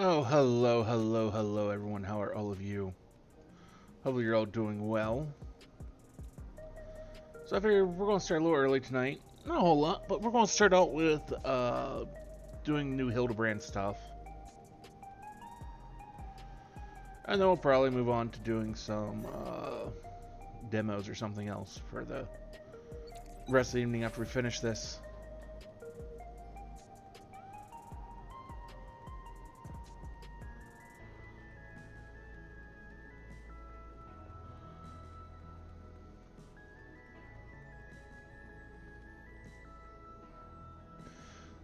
Oh, hello, hello, hello, everyone. How are all of you? Hopefully you're all doing well. So I figured we're going to start a little early tonight. Not a whole lot, but we're going to start out with doing new Hildibrand stuff. And then we'll probably move on to doing some demos or something else for the rest of the evening after we finish this.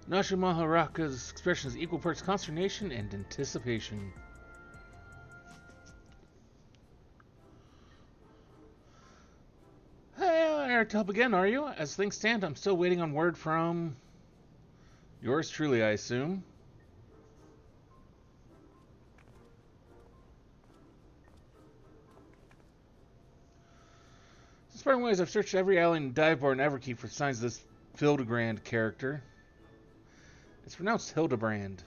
Nashu Maharaka's expression is equal parts consternation and anticipation. Hey, here to help again, are you? As things stand, I'm still waiting on word from yours truly, I assume. Since parting ways, I've searched every alley and dive bar in Everkeep for signs of this Hildibrand character. It's pronounced Hildibrand.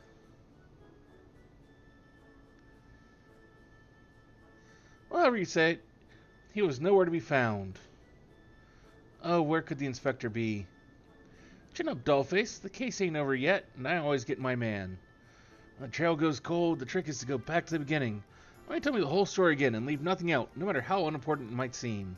Well, however you say it, he was nowhere to be found. Oh, where could the inspector be? Chin up, dollface. The case ain't over yet, and I always get my man. When the trail goes cold, the trick is to go back to the beginning. Why don't you tell me the whole story again and leave nothing out, no matter how unimportant it might seem?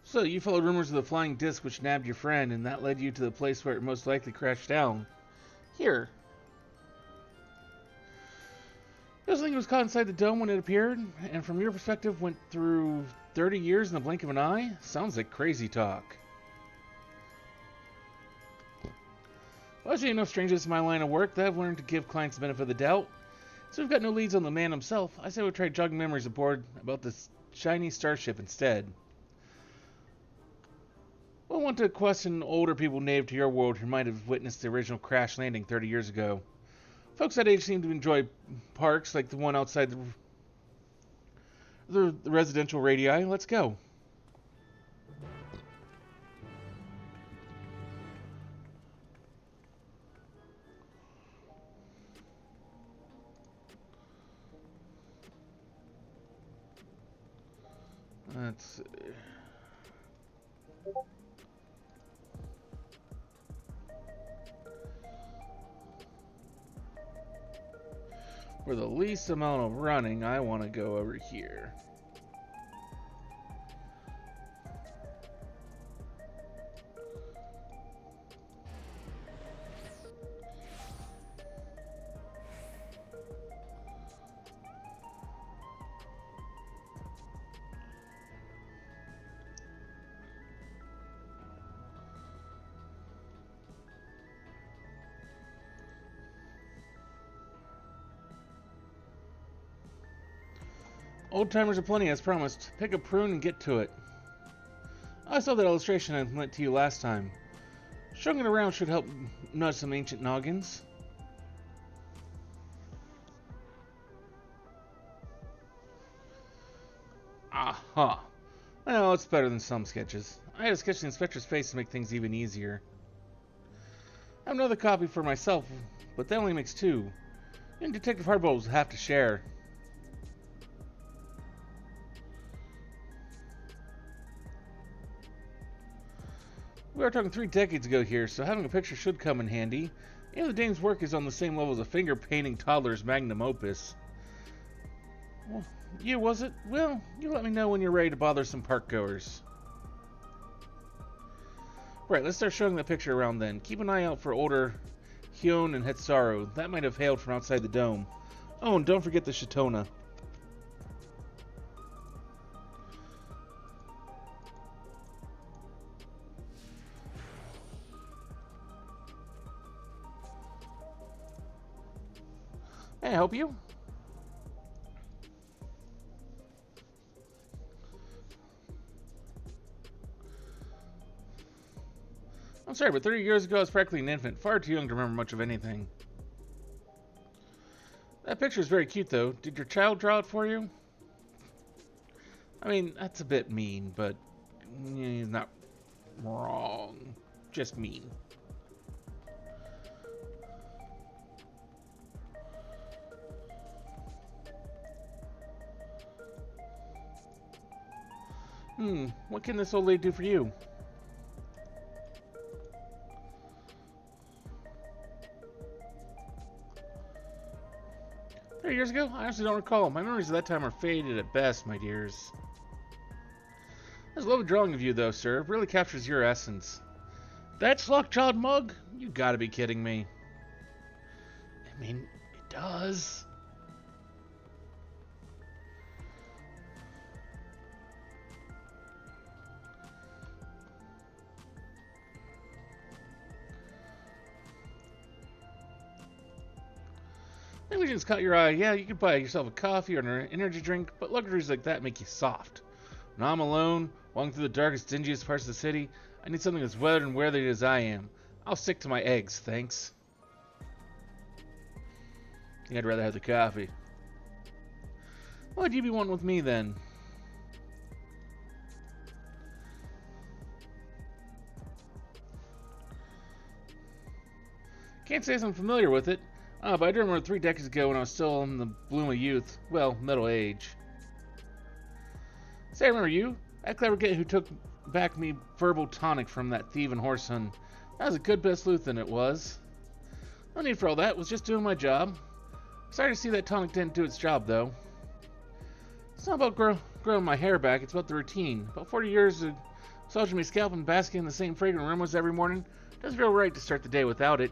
So, you followed rumors of the flying disc which nabbed your friend, and that led you to the place where it most likely crashed down. Here. This thing was caught inside the dome when it appeared, and from your perspective went through 30 years in the blink of an eye? Sounds like crazy talk. Well, as you know, strangers in my line of work, that I've learned to give clients the benefit of the doubt. So we've got no leads on the man himself. I say we'll try jogging memories aboard about this shiny starship instead. We'll want to question older people native to your world who might have witnessed the original crash landing 30 years ago. Folks that age seem to enjoy parks like the one outside the residential radii. Let's go. Let's see. For the least amount of running, I want to go over here. Old timers are plenty, as promised. Pick a prune and get to it. I saw that illustration I lent to you last time. Showing it around should help nudge some ancient noggins. Aha! Well, it's better than some sketches. I had to sketch the inspector's face to make things even easier. I have another copy for myself, but that only makes two. You and Detective Hardball will have to share. We are talking 3 decades ago here, so having a picture should come in handy. Even the dame's work is on the same level as a finger-painting toddler's magnum opus. Well, you, was it? Well, you let me know when you're ready to bother some park-goers. Right, let's start showing the picture around then. Keep an eye out for older Hyun and Hetsaru. That might have hailed from outside the dome. Oh, and don't forget the Shatona. Can I help you? I'm sorry, but 30 years ago I was practically an infant, far too young to remember much of anything. That picture is very cute, though. Did your child draw it for you? I mean, that's a bit mean, but he's not wrong. Just mean. What can this old lady do for you? Years ago? I honestly don't recall. My memories of that time are faded at best, my dears. There's a lovely drawing of you, though, sir. It really captures your essence. That sluck-jawed mug? You gotta be kidding me. I mean, it does. Negligence caught your eye. Yeah, you could buy yourself a coffee or an energy drink, but luxuries like that make you soft. When I'm alone, walking through the darkest, dingiest parts of the city, I need something as weathered and weathered as I am. I'll stick to my eggs, thanks. Yeah, I'd rather have the coffee. Why'd you be one with me, then? Can't say I'm familiar with it. But I do remember 3 decades ago when I was still in the bloom of youth. Well, middle age. Say, I remember you? That clever kid who took back me verbal tonic from that thieving horse hun. That was a good bit of sleuthing, it was. No need for all that. Was just doing my job. Sorry to see that tonic didn't do its job, though. It's not about growing my hair back. It's about the routine. About 40 years of massaging my scalp and basking in the same fragrant aromas every morning. Doesn't feel right to start the day without it.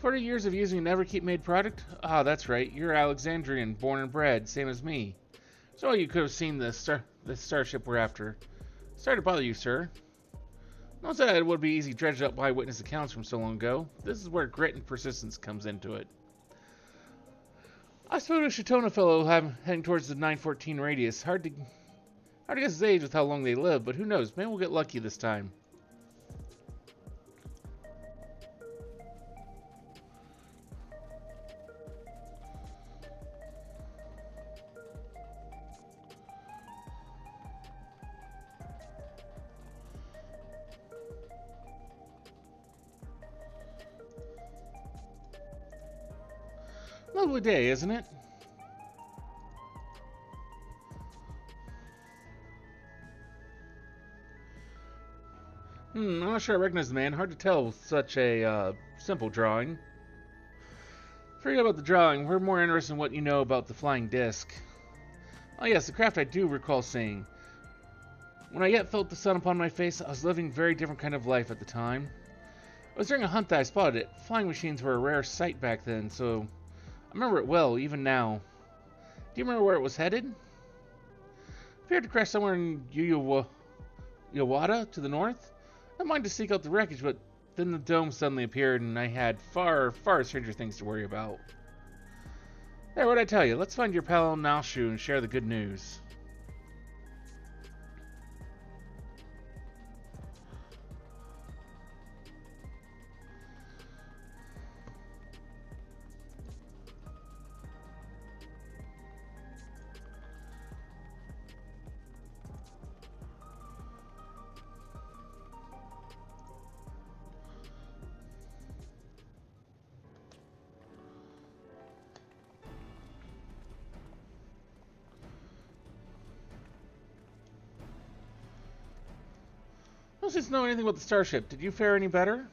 40 years of using a never-keep-made product? Ah, that's right. You're Alexandrian, born and bred, same as me. So you could have seen the starship we're after. Sorry to bother you, sir. Not that it would be easy dredged up by witness accounts from so long ago. This is where grit and persistence comes into it. I suppose a Shatona fellow heading towards the 914 radius. Hard to guess his age with how long they live, but who knows? Maybe we'll get lucky this time. Lovely day, isn't it? I'm not sure I recognize the man. Hard to tell with such a simple drawing. Forget about the drawing. We're more interested in what you know about the flying disc. Oh yes, the craft I do recall seeing. When I yet felt the sun upon my face, I was living a very different kind of life at the time. It was during a hunt that I spotted it. Flying machines were a rare sight back then, so I remember it well, even now. Do you remember where it was headed? It appeared to crash somewhere in Yawata to the north. I didn't mind to seek out the wreckage, but then the dome suddenly appeared and I had far, far stranger things to worry about. There, what'd I tell you? Let's find your pal Nashu and share the good news. I don't know anything about the starship. Did you fare any better?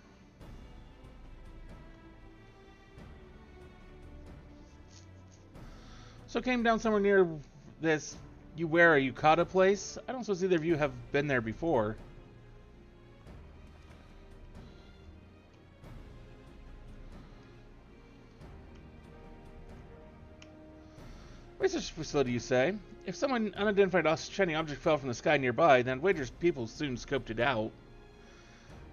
So it came down somewhere near this Yukata place. I don't suppose either of you have been there before. Research facility, you say? If some unidentified shiny object fell from the sky nearby, then wagers people soon scoped it out.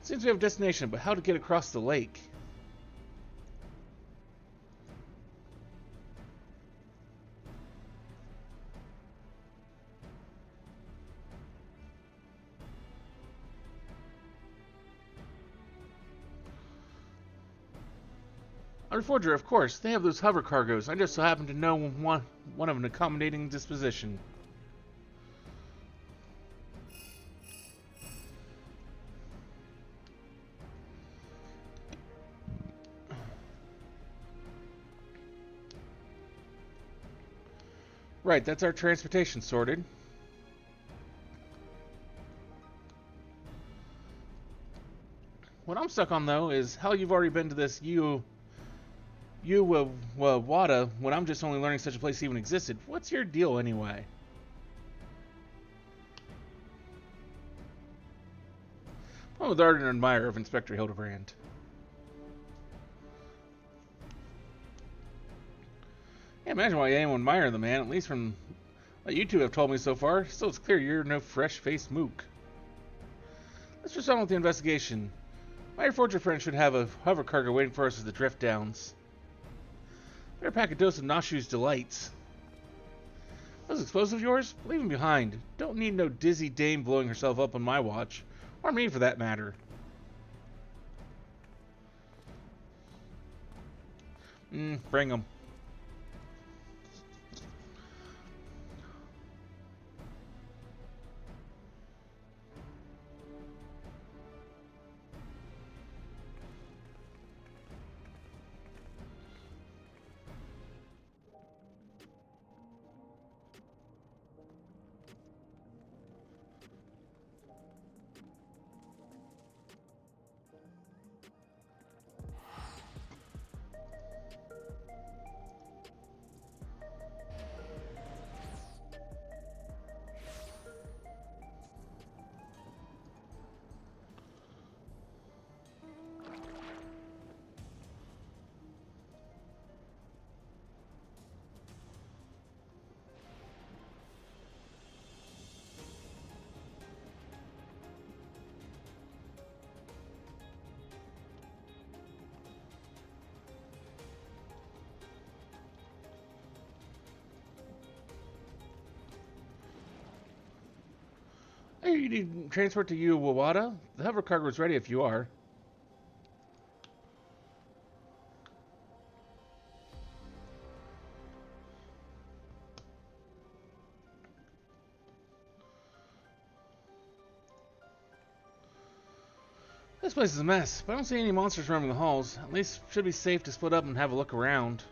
It seems we have a destination, but how to get across the lake? Under Forger, of course. They have those hover cargoes. I just so happen to know one of an accommodating disposition. Right, that's our transportation sorted. What I'm stuck on, though, is how you've already been to this Wada when I'm just only learning such a place even existed. What's your deal, anyway? I'm an ardent admirer of Inspector Hildibrand. Can't imagine why anyone would admire the man, at least from what you two have told me so far. Still, it's clear you're no fresh-faced mook. Let's just on with the investigation. My forger friend should have a hover cargo waiting for us at the drift downs. Better pack a dose of Nashu's delights. Those explosives of yours? Leave them behind. Don't need no dizzy dame blowing herself up on my watch. Or me, for that matter. Bring them. Hey, you need transport to Uwawada? The hover cargo is ready if you are. This place is a mess, but I don't see any monsters roaming the halls. At least it should be safe to split up and have a look around.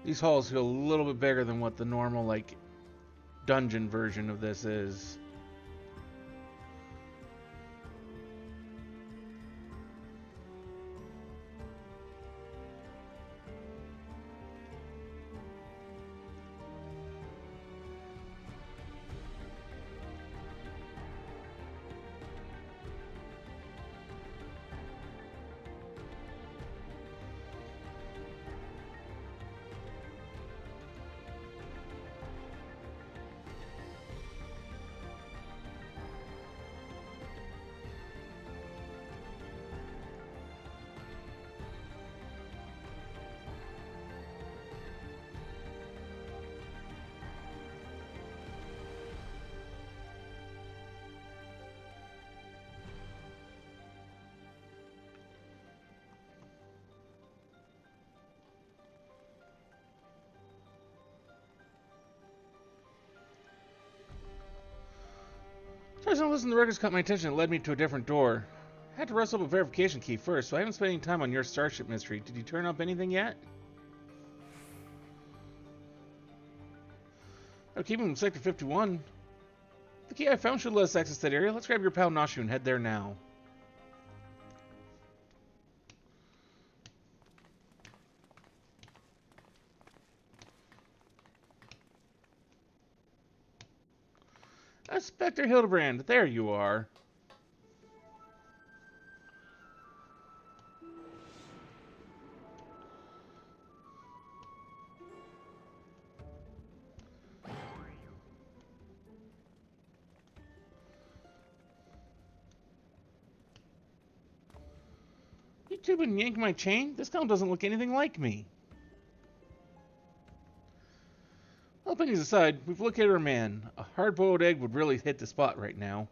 These halls feel a little bit bigger than what the normal, like, dungeon version of this is. reason I listened to the records caught my attention and led me to a different door. I had to rustle up a verification key first, so I haven't spent any time on your starship mystery. Did you turn up anything yet? I'm keeping Sector 51. The key I found should let us access that area. Let's grab your pal Nashu and head there now. Inspector Hildibrand, there you are. You two been yanking my chain? This clown doesn't look anything like me. All opinions aside, we've located our man. A hard-boiled egg would really hit the spot right now.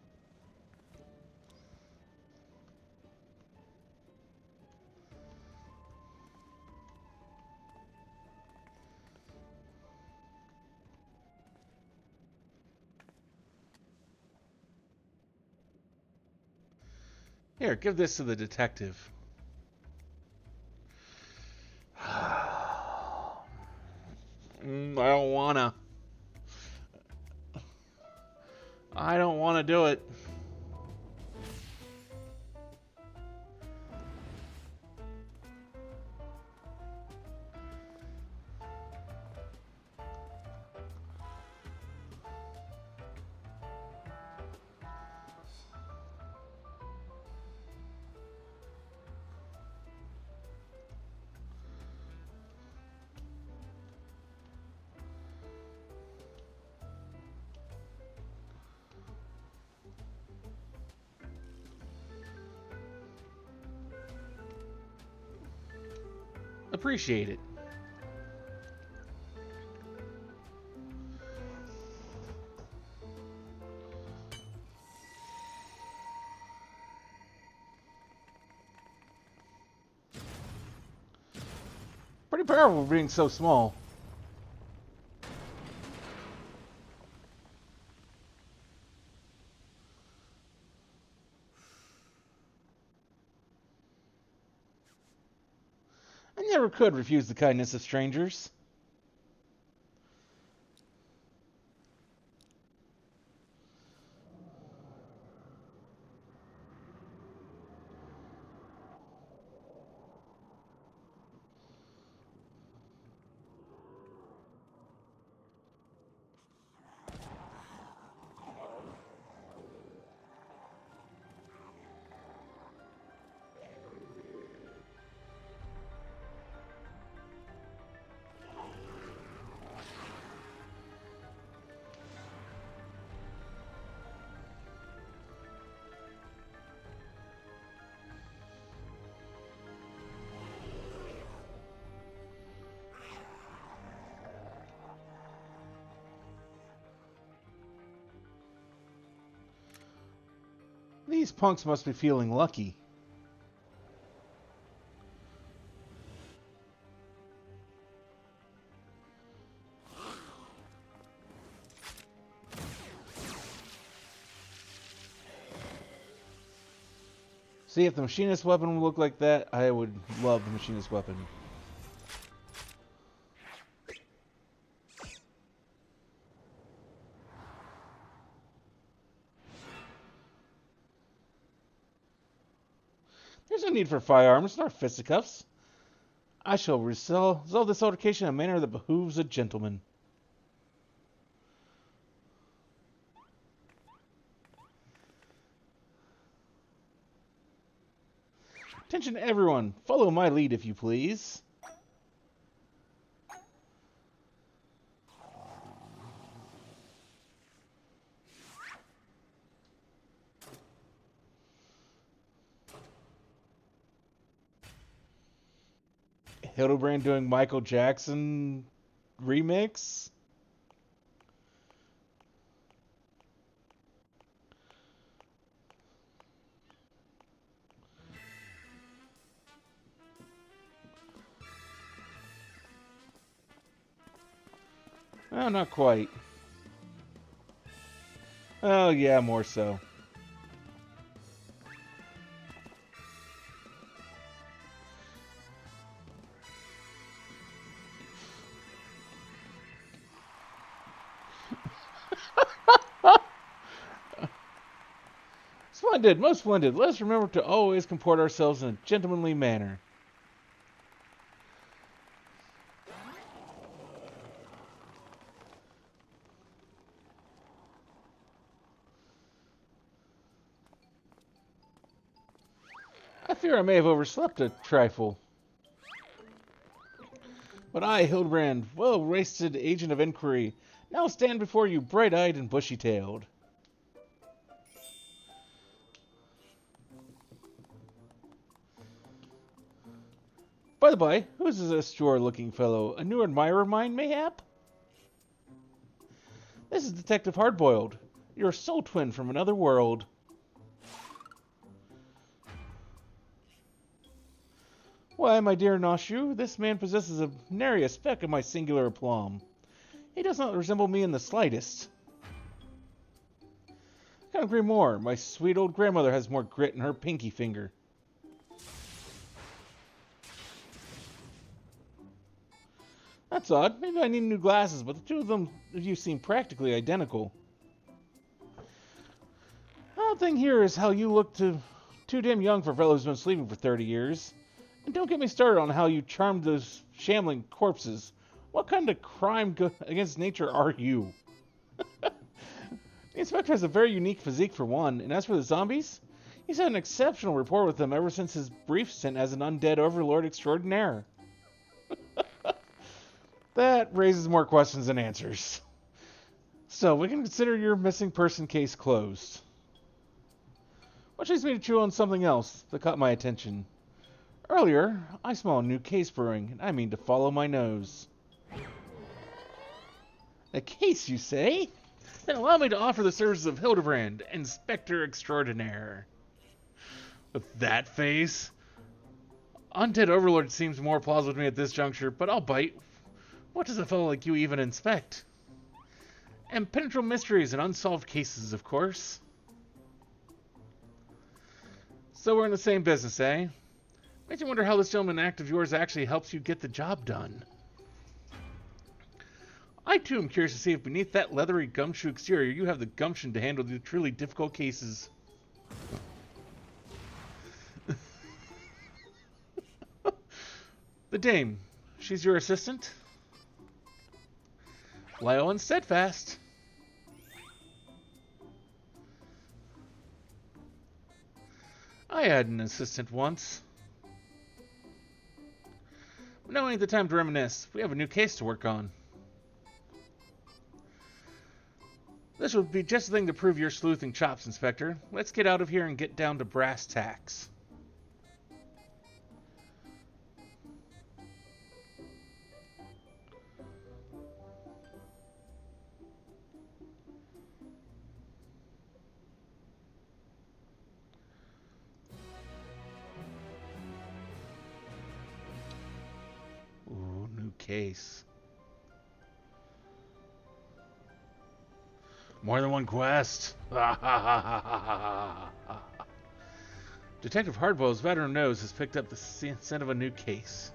Here, give this to the detective. I don't wanna. I don't wanna do it. Appreciate it. Pretty powerful for being so small. I never could refuse the kindness of strangers. These punks must be feeling lucky. See, if the machinist weapon would look like that, I would love the machinist weapon. There's no need for firearms nor fisticuffs. I shall resolve this altercation in a manner that behooves a gentleman. Attention everyone, follow my lead if you please. Hildibrand doing Michael Jackson remix? Oh, not quite. Oh, yeah, more so. Splendid, most splendid. Let us remember to always comport ourselves in a gentlemanly manner. I fear I may have overslept a trifle. But I, Hildibrand, well-rested agent of inquiry, now stand before you bright-eyed and bushy-tailed. By the by, who is this asture-looking fellow? A new admirer of mine, mayhap? This is Detective Hardboiled, your soul twin from another world. Why, my dear Nashu, this man possesses a nary a speck of my singular aplomb. He does not resemble me in the slightest. I can't agree more. My sweet old grandmother has more grit in her pinky finger. That's odd. Maybe I need new glasses, but the two of you seem practically identical. The odd thing here is how you look too damn young for a fellow who's been sleeping for 30 years. And don't get me started on how you charmed those shambling corpses. What kind of crime against nature are you? The inspector has a very unique physique for one, and as for the zombies, he's had an exceptional rapport with them ever since his brief stint as an undead overlord extraordinaire. That raises more questions than answers. So, we can consider your missing person case closed. Which leads me to chew on something else that caught my attention. Earlier, I smell a new case brewing, and I mean to follow my nose. A case, you say? Then allow me to offer the services of Hildibrand, Inspector Extraordinaire. With that face? Undead Overlord seems more plausible to me at this juncture, but I'll bite. What does a fellow like you even inspect? Impenetrable mysteries and unsolved cases, of course. So we're in the same business, eh? Makes you wonder how this gentleman act of yours actually helps you get the job done. I too am curious to see if beneath that leathery gumshoe exterior you have the gumption to handle the truly difficult cases. The dame, she's your assistant? Loyal and steadfast. I had an assistant once. Now ain't the time to reminisce. We have a new case to work on. This would be just the thing to prove your sleuthing chops, Inspector. Let's get out of here and get down to brass tacks. Ooh, new case. More than one quest. Detective Hardboil's veteran nose has picked up the scent of a new case.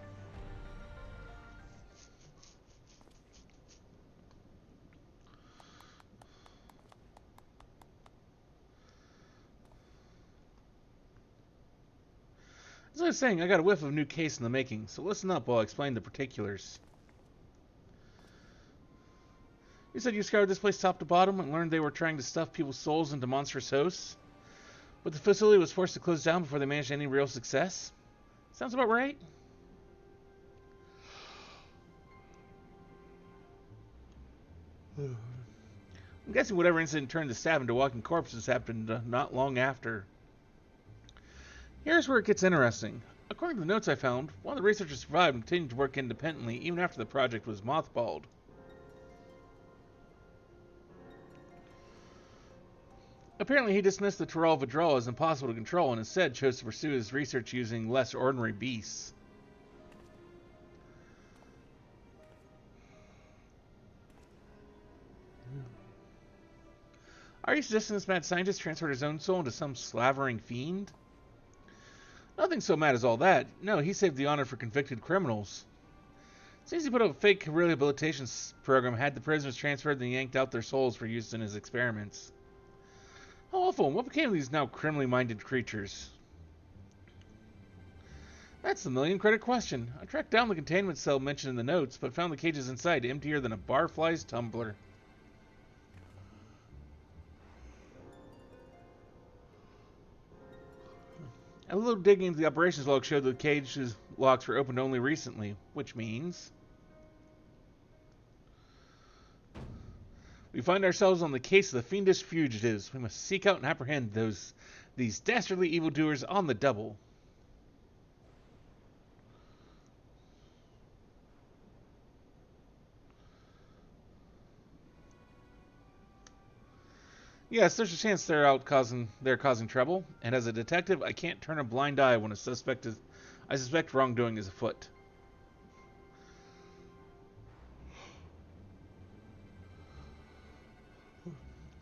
As I was saying, I got a whiff of a new case in the making, so listen up while I explain the particulars. You said you scoured this place top to bottom and learned they were trying to stuff people's souls into monstrous hosts? But the facility was forced to close down before they managed any real success? Sounds about right? I'm guessing whatever incident turned the staff into walking corpses happened not long after. Here's where it gets interesting. According to the notes I found, one of the researchers survived and continued to work independently even after the project was mothballed. Apparently he dismissed the Tyrell Vidral as impossible to control and instead chose to pursue his research using less ordinary beasts. Are you suggesting this mad scientist transferred his own soul into some slavering fiend? Nothing so mad as all that. No, he saved the honor for convicted criminals. Since he put up a fake rehabilitation program, had the prisoners transferred and yanked out their souls for use in his experiments. How awful! What became of these now criminally minded creatures? That's the million-credit question. I tracked down the containment cell mentioned in the notes, but found the cages inside emptier than a barfly's tumbler. A little digging into the operations log showed the cage's locks were opened only recently, which means we find ourselves on the case of the fiendish fugitives. We must seek out and apprehend these dastardly evildoers on the double. Yes, there's a chance they're causing trouble, and as a detective, I can't turn a blind eye when I suspect wrongdoing is afoot.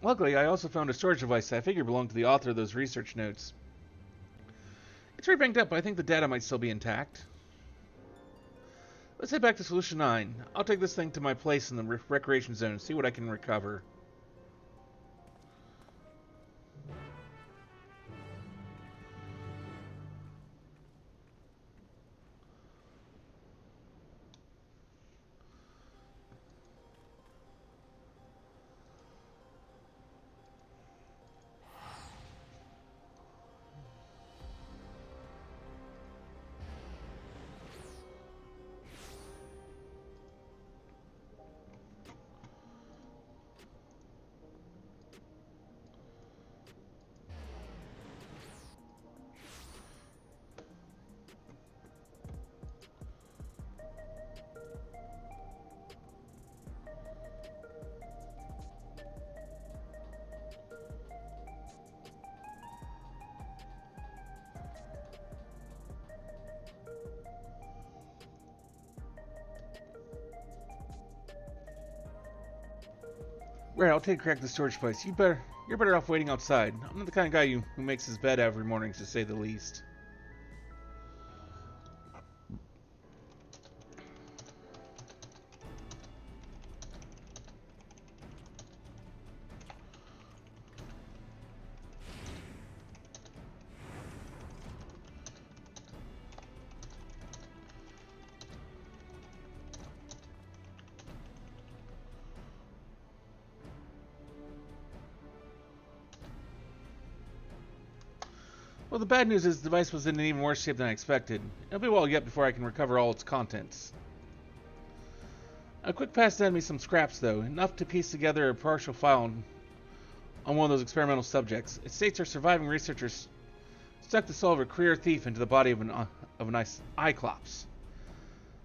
Luckily, I also found a storage device that I figure belonged to the author of those research notes. It's very banged up, but I think the data might still be intact. Let's head back to Solution 9. I'll take this thing to my place in the recreation zone and see what I can recover. Right, I'll take a crack at the storage place. You're better off waiting outside. I'm not the kind of guy who makes his bed every morning, to say the least. Well, the bad news is the device was in even worse shape than I expected. It'll be a while yet before I can recover all its contents. A quick pass handed me some scraps, though, enough to piece together a partial file on one of those experimental subjects. It states our surviving researchers stuck the soul of a career thief into the body of an Cyclops.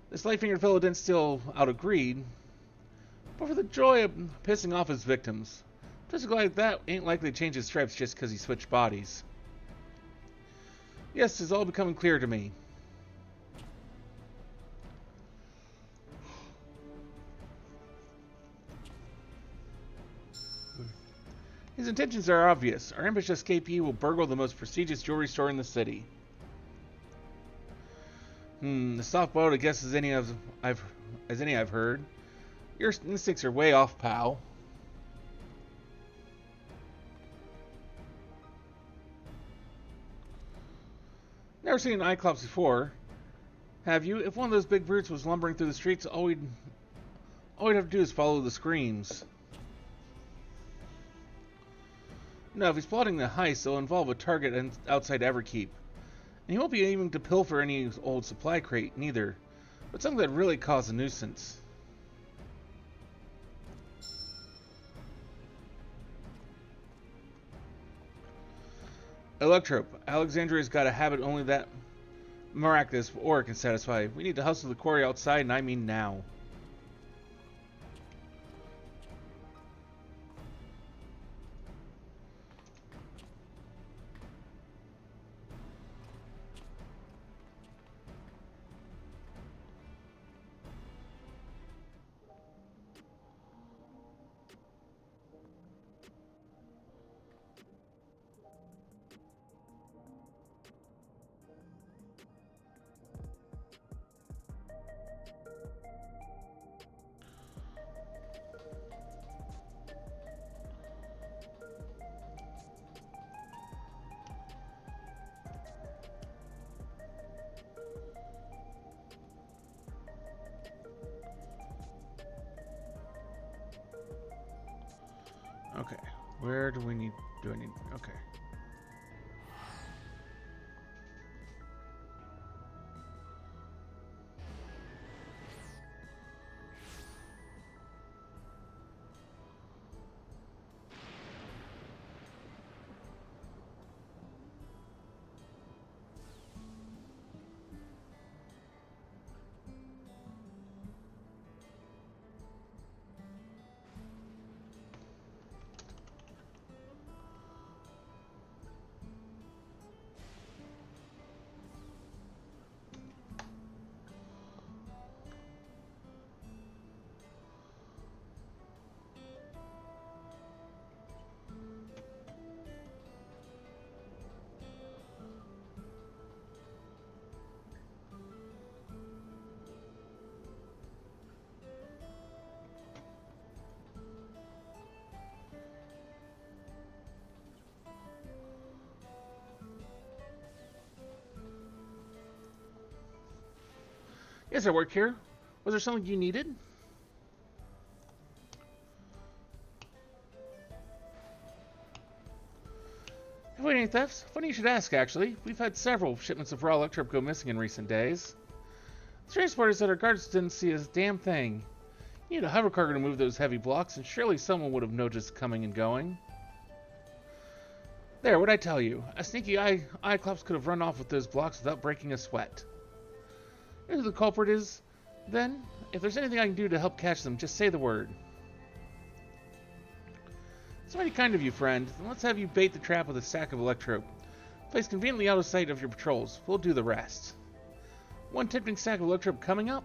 This light-fingered fellow didn't steal out of greed, but for the joy of pissing off his victims. Just like that ain't likely to change his stripes just because he switched bodies. Yes, it's all becoming clear to me. His intentions are obvious. Our ambitious escapee will burgle the most prestigious jewelry store in the city. The soft-boiled, I guess, as any I've heard. Your instincts are way off, pal. Never seen an Cyclops before, have you? If one of those big brutes was lumbering through the streets, all we'd have to do is follow the screams. No, if he's plotting the heist, it'll involve a target outside Everkeep. And he won't be aiming to pilfer any old supply crate, neither. But something that really caused a nuisance. Electrope. Alexandria's got a habit only that miraculous ore can satisfy. We need to hustle the quarry outside, and I mean now. Okay. Where do we need... Do I need... Okay. Yes, I work here. Was there something you needed? Have we any thefts? Funny you should ask, actually. We've had several shipments of raw electrope go missing in recent days. The strange part is that our guards didn't see a damn thing. You need a hover cargo to move those heavy blocks, and surely someone would have noticed coming and going. There, what'd I tell you? A sneaky Cyclops could have run off with those blocks without breaking a sweat. You know who the culprit is? Then, if there's anything I can do to help catch them, just say the word. It's mighty kind of you, friend. Then let's have you bait the trap with a sack of electrope. Placed conveniently out of sight of your patrols. We'll do the rest. One tempting sack of electrope coming up.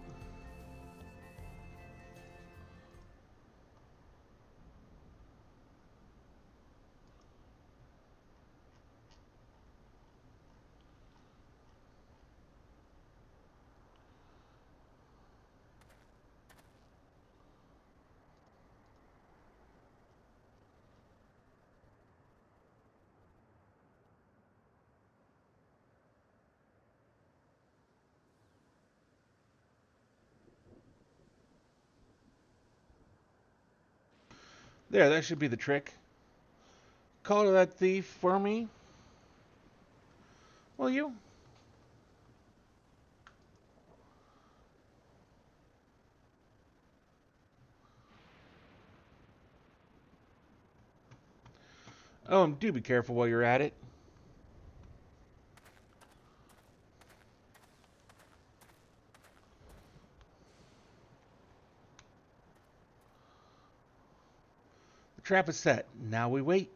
There, that should be the trick. Call to that thief for me. Will you? Oh, and do be careful while you're at it. The trap is set. Now we wait.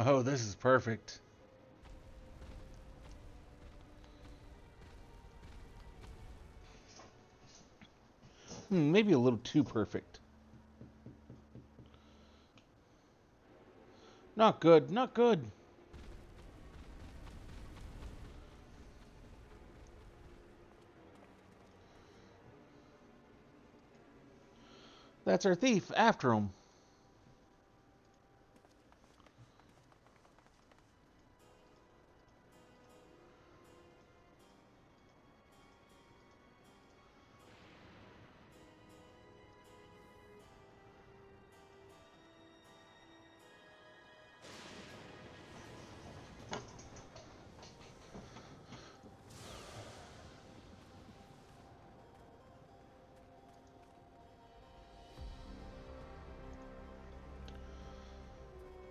Oh, this is perfect. Maybe a little too perfect. Not good, not good. That's our thief. After him.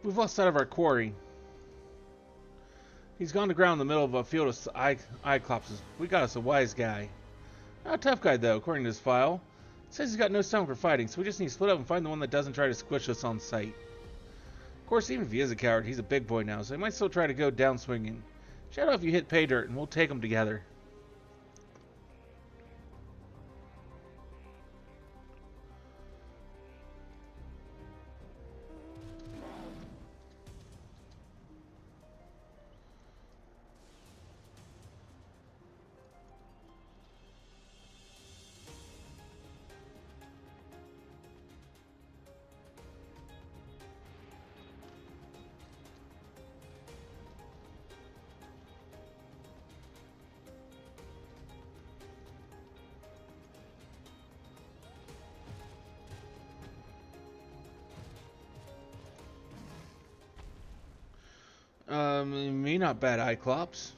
We've lost sight of our quarry. He's gone to ground in the middle of a field of Cyclopses. We got us a wise guy. Not a tough guy, though, according to his file. It says he's got no stomach for fighting, so we just need to split up and find the one that doesn't try to squish us on sight. course, even if he is a coward, he's a big boy now, so he might still try to go down swinging. Shout out if you hit pay dirt, and we'll take them together. Me not bad, Cyclops.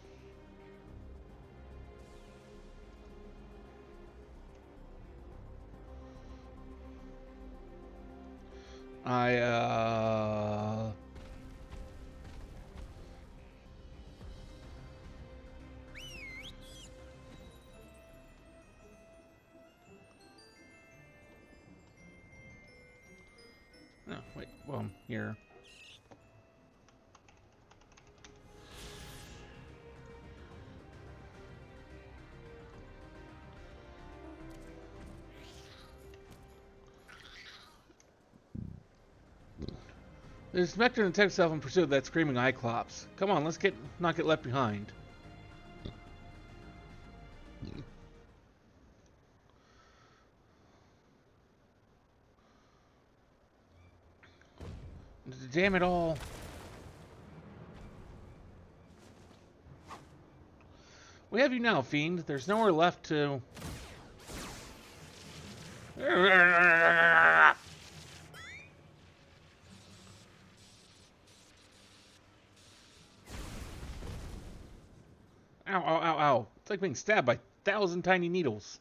No, wait, well, here. The inspector and the tech self in pursuit of that screaming Cyclops. Come on, let's not get left behind. Damn it all. We have you now, fiend. There's nowhere left to... Ow, ow, ow, ow. It's like being stabbed by 1,000 tiny needles.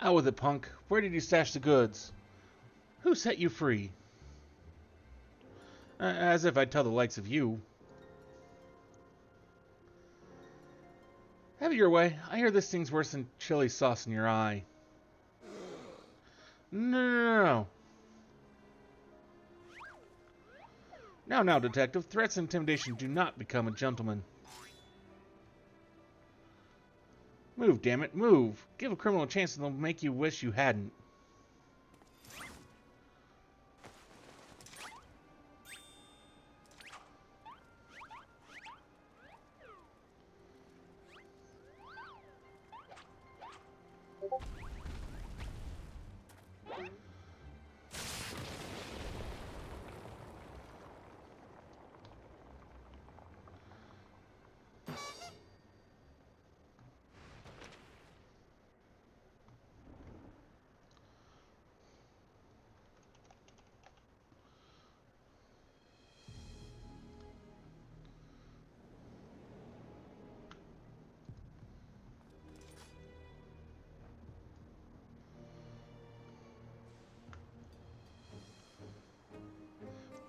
Out with it, punk. Where did you stash the goods? Who set you free? As if I'd tell the likes of you. Have it your way. I hear this thing's worse than chili sauce in your eye. No. Now, detective. Threats and intimidation do not become a gentleman. Move, damn it, move. Give a criminal a chance and they'll make you wish you hadn't.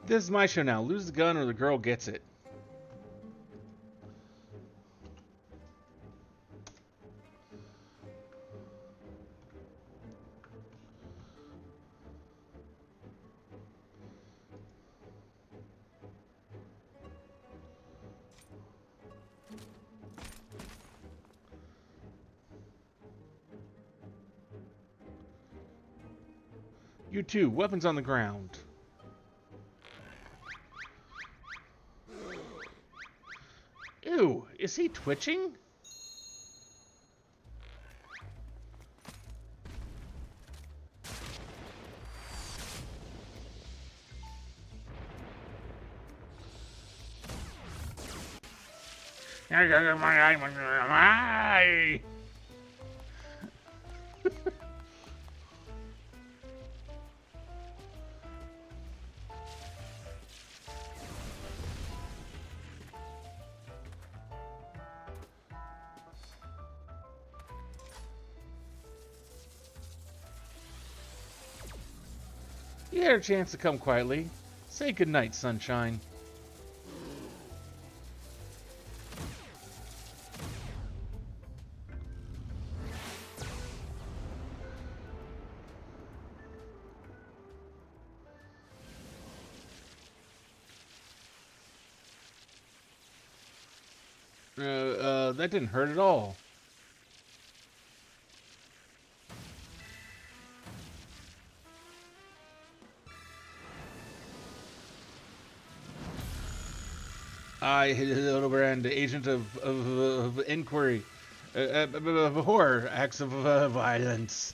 This is my show now. Lose the gun or the girl gets it. You too. Weapons on the ground. Ew, is he twitching? You had a chance to come quietly. Say goodnight, sunshine. That didn't hurt at all. I, Hildibrand, agent of inquiry, horror, acts of violence.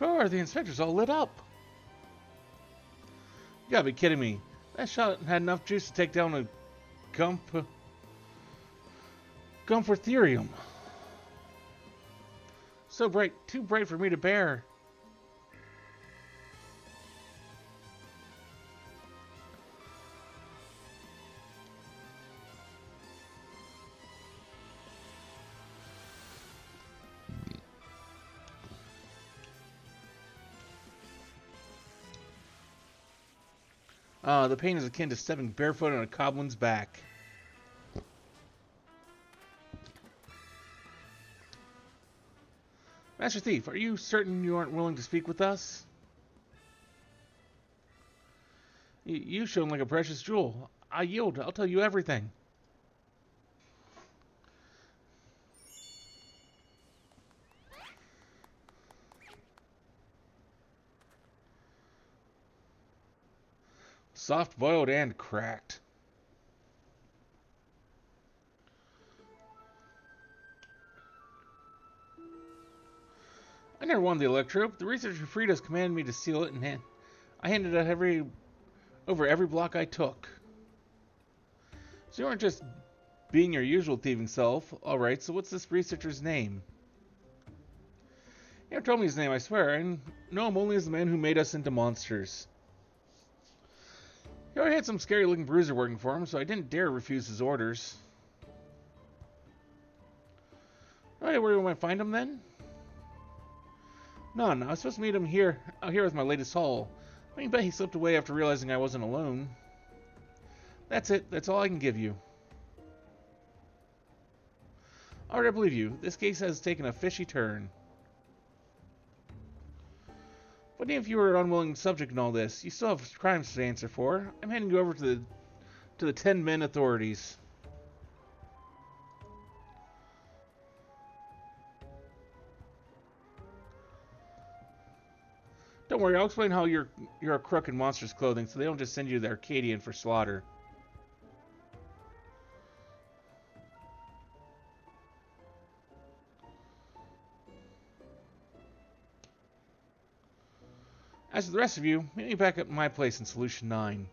Oh, are the inspectors all lit up? You gotta be kidding me. That shot had enough juice to take down a Gumfortherium. So bright, too bright for me to bear. The pain is akin to stepping barefoot on a coblin's back. Master Thief, are you certain you aren't willing to speak with us? You shone like a precious jewel. I yield. I'll tell you everything. Soft-boiled and cracked. I never wanted the electrope. The researcher who freed us commanded me to seal it, and I handed it over every block I took. So you aren't just being your usual thieving self. Alright, so what's this researcher's name? You never told me his name, I swear. I know him only as the man who made us into monsters. He already had some scary-looking bruiser working for him, so I didn't dare refuse his orders. Alright, where do I find him then? None. I was supposed to meet him out here with my latest haul. I bet he slipped away after realizing I wasn't alone. That's it. That's all I can give you. Alright, I believe you. This case has taken a fishy turn. But even if you were an unwilling subject in all this, you still have crimes to answer for. I'm handing you over to the 10 men authorities. Don't worry, I'll explain how you're a crook in monsters' clothing, so they don't just send you to the Arcadian for slaughter. As for the rest of you, meet me back at my place in Solution 9.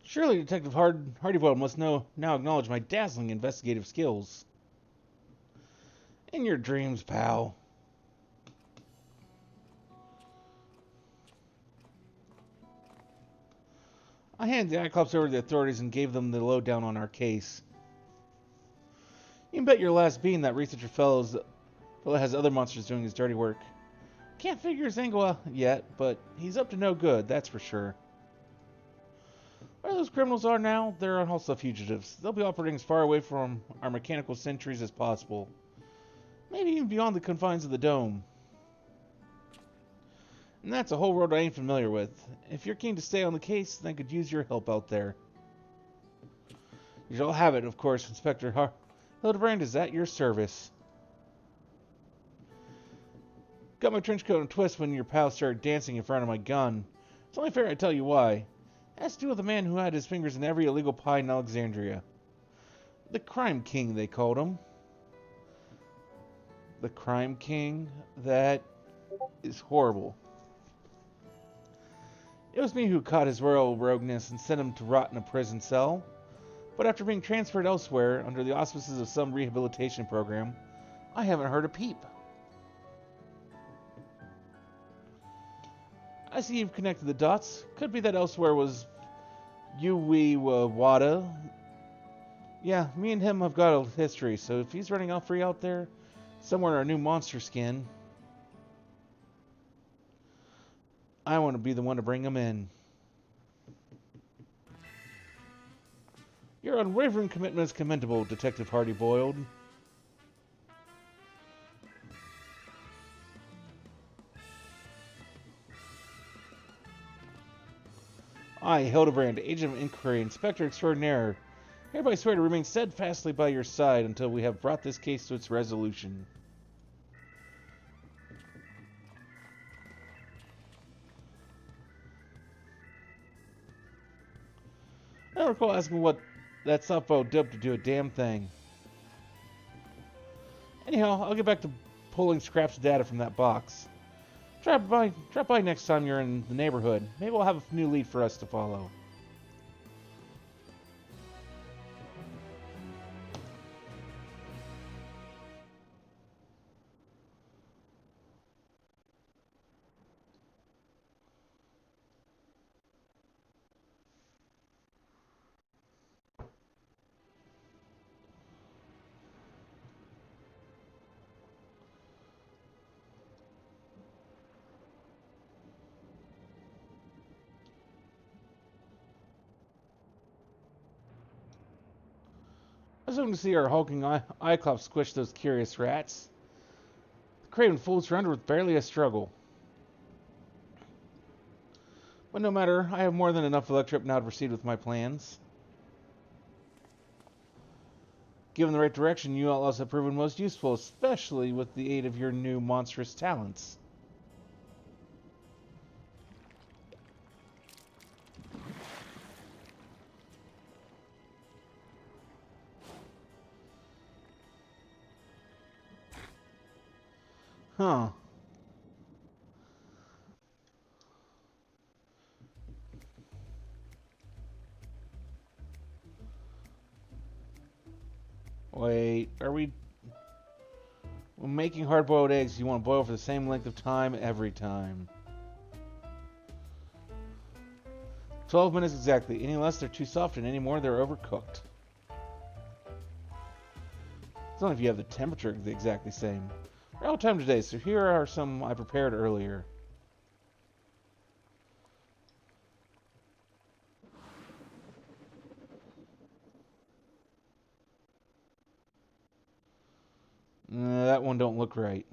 Surely Detective Hardyboil must now acknowledge my dazzling investigative skills. In your dreams, pal. I handed the Cyclops over to the authorities and gave them the lowdown on our case. You can bet your last bean that researcher fellow's Fella has other monsters doing his dirty work. Can't figure his angle out yet, but he's up to no good, that's for sure. Where those criminals are now, they're also fugitives. They'll be operating as far away from our mechanical sentries as possible. Maybe even beyond the confines of the dome. And that's a whole world I ain't familiar with. If you're keen to stay on the case, then I could use your help out there. You shall have it, of course, Inspector Hildibrand is at your service. Got my trench coat in a twist when your pal started dancing in front of my gun. It's only fair I tell you why. It has to do with a man who had his fingers in every illegal pie in Alexandria. The Crime King, they called him. The Crime King? That is horrible. It was me who caught his royal rogueness and sent him to rot in a prison cell. But after being transferred elsewhere, under the auspices of some rehabilitation program, I haven't heard a peep. I see you've connected the dots. Could be that elsewhere was Yui Wada. Yeah, me and him have got a history, so if he's running out free out there, somewhere in our new monster skin, I want to be the one to bring him in. Your unwavering commitment is commendable, Detective Hardy-Boiled. I, Hildibrand, Agent of Inquiry, Inspector Extraordinaire, hereby swear to remain steadfastly by your side until we have brought this case to its resolution. I don't recall asking what that softball did to do a damn thing. Anyhow, I'll get back to pulling scraps of data from that box. Drop by next time you're in the neighborhood. Maybe we'll have a new lead for us to follow. I was hoping to see our hulking Cyclops squish those curious rats. The craven fool surrendered with barely a struggle. But no matter, I have more than enough electrip now to proceed with my plans. Given the right direction, you outlaws have proven most useful, especially with the aid of your new monstrous talents. Huh. Wait, are we... When making hard-boiled eggs, you want to boil for the same length of time every time. 12 minutes exactly. Any less, they're too soft, and any more, they're overcooked. It's only if you have the temperature exactly same. We're out of time today, so here are some I prepared earlier. That one don't look right.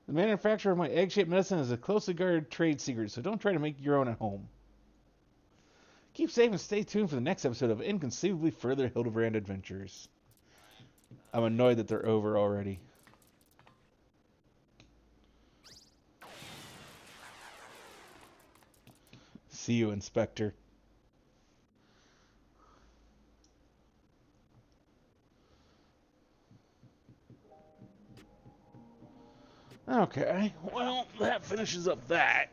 The manufacture of my egg-shaped medicine is a closely guarded trade secret, so don't try to make your own at home. Keep safe and stay tuned for the next episode of Inconceivably Further Hildibrand Adventures. I'm annoyed that they're over already. See you, Inspector. Okay, well, that finishes up that.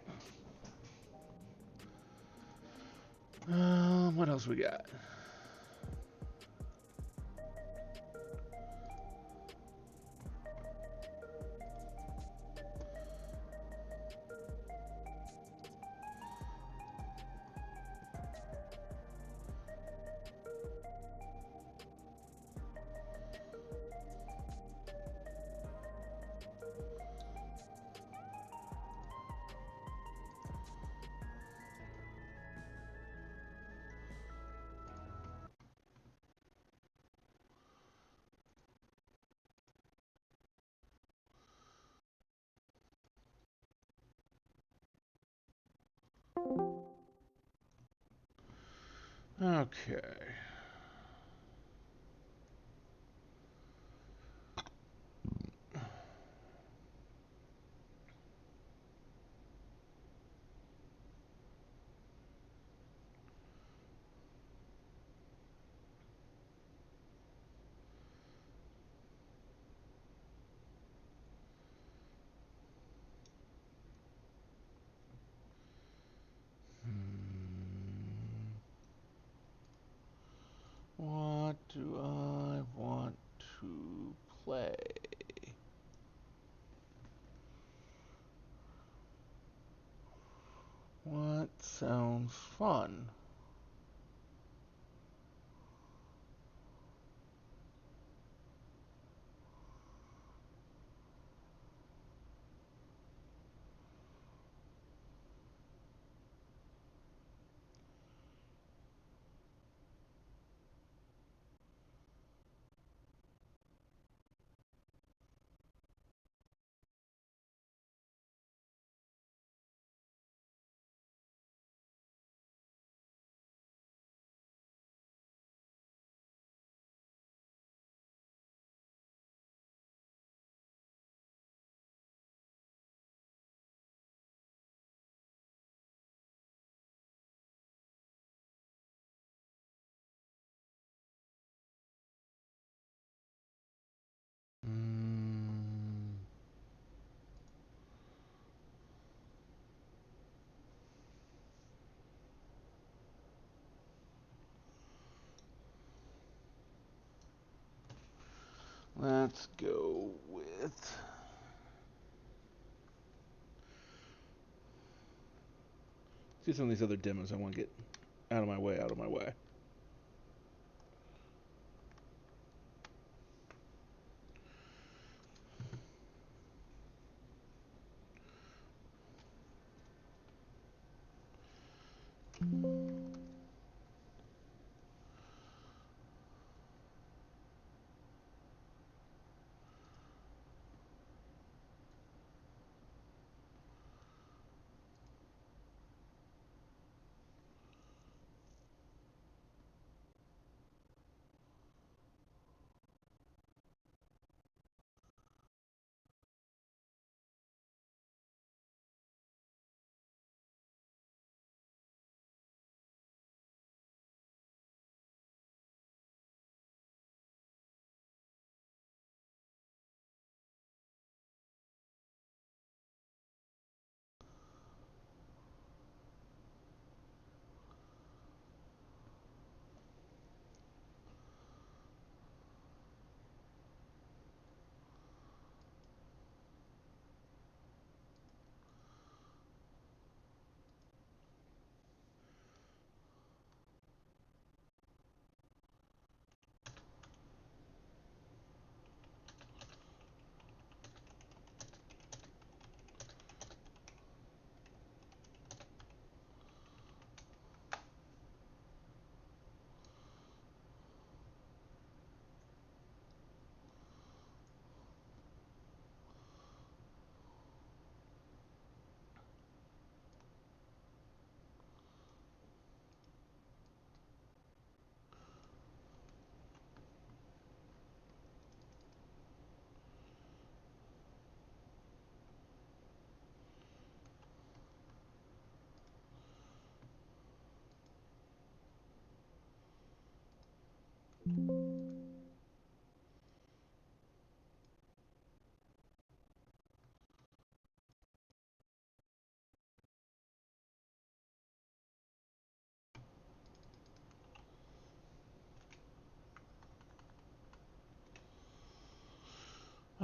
What else we got? Okay. What do I want to play? What sounds fun? Mm, let's go with. See some of these other demos I want to get out of my way, out of my way.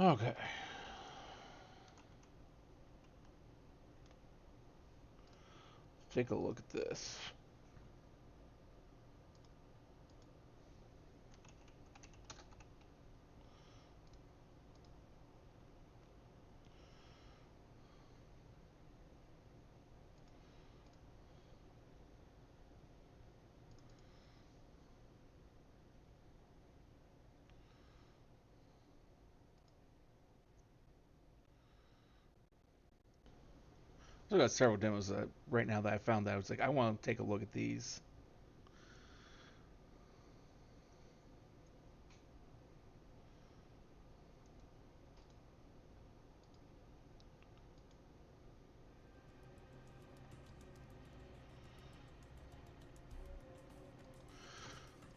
Okay. Take a look at this. I've got several demos right now that I found that I was like, I want to take a look at these.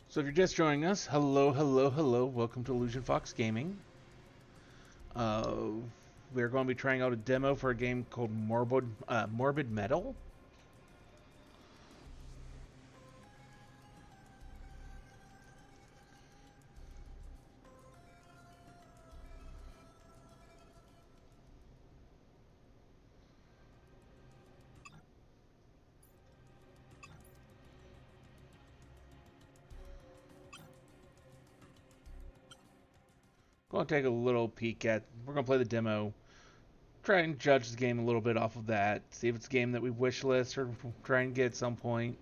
So if you're just joining us, hello, hello, hello. Welcome to Illusion Fox Gaming. We're going to be trying out a demo for a game called Morbid Metal. Going to take a little peek at. We're going to play the demo. Try and judge the game a little bit off of that. See if it's a game that we wish list or try and get at some point.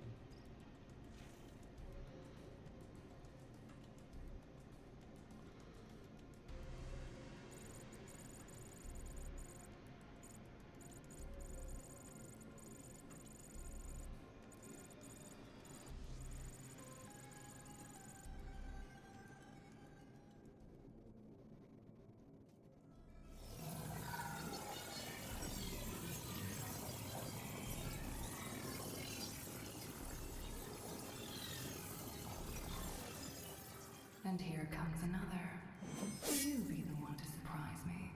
And here comes another. Will you be the one to surprise me?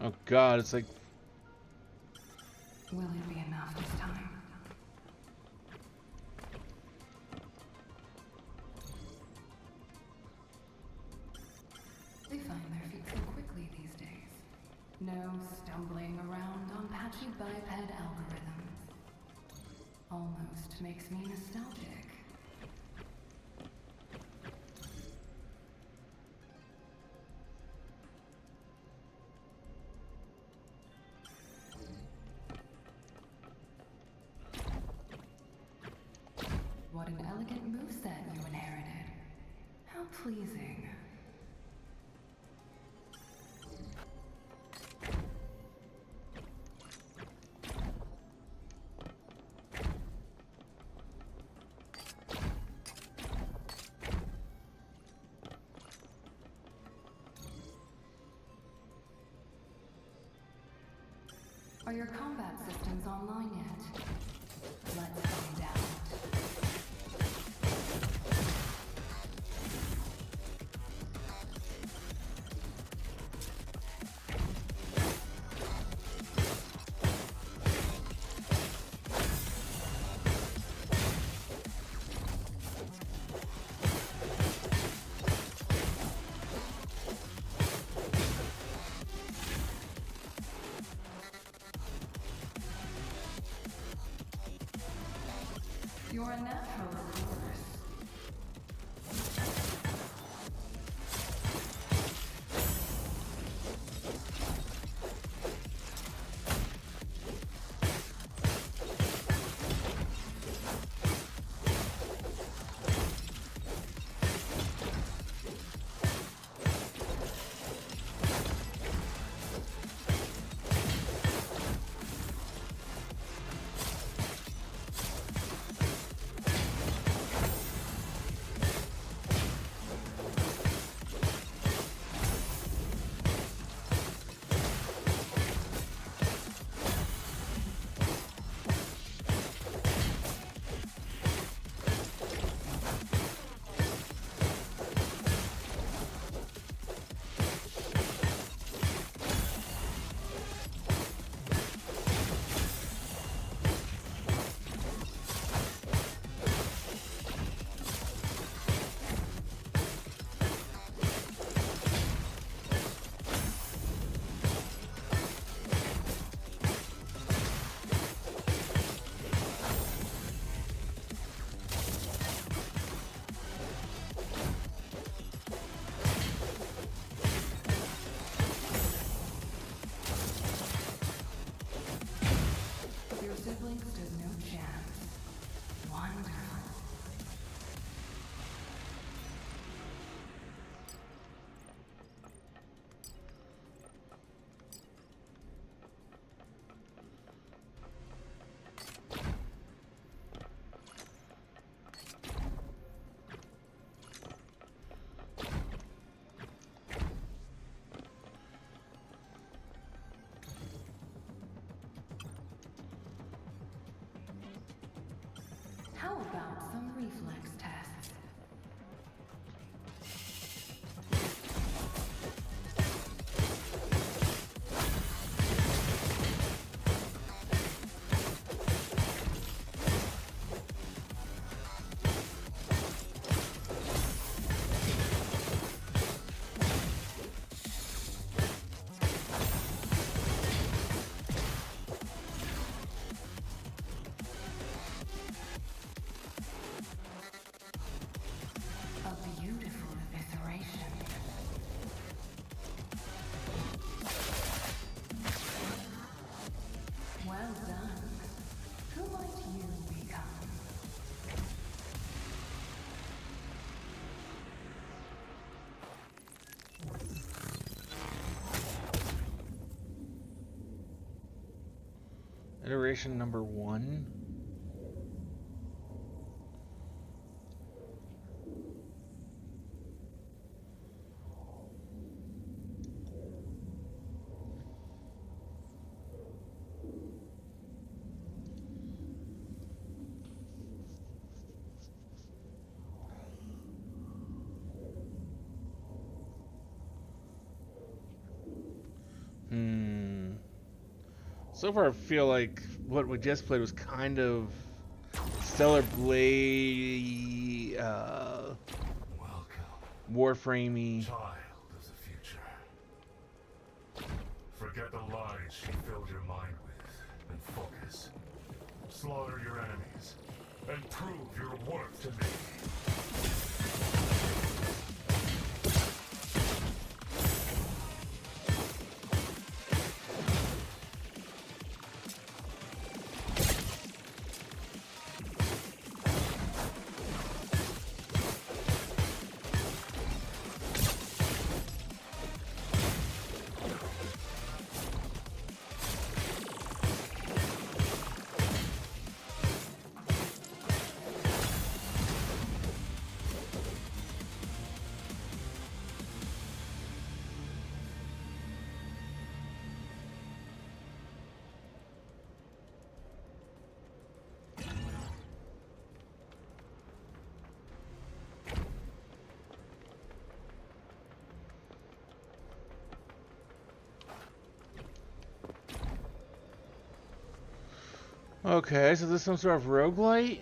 Oh god, it's like... Will it be enough this time? They find their feet so quickly these days. No stumbling around on patchy biped algorithms. Almost makes me nostalgic. What an elegant moveset you inherited. How pleasing. Are your combat systems online yet? Let's find out. You're a natural, of course. reflex tests. A beautiful evisceration. Well done. Who might you become? Iteration number 1. So far, I feel like what we just played was kind of Stellar Blade, Welcome, Warframey. child of the future. Forget the lies she filled your mind with, and focus. Slaughter your enemies, and prove your worth to me. Okay, so this is some sort of roguelite?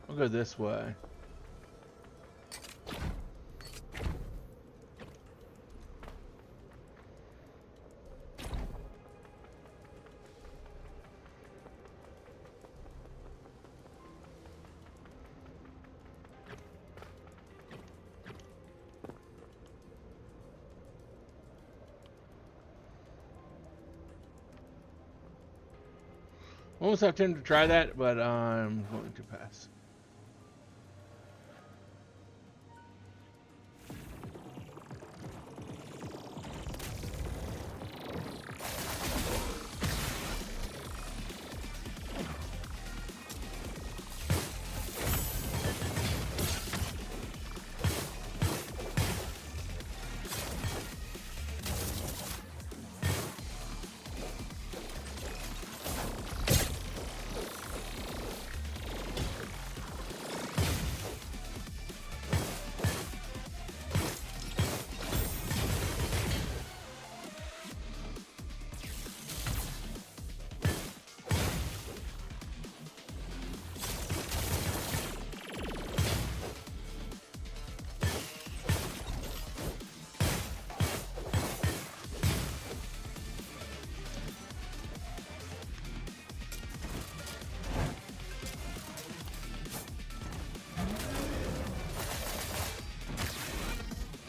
I'll go this way. Almost have time to try that, but I'm going to pass.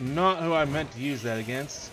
Not who I meant to use that against.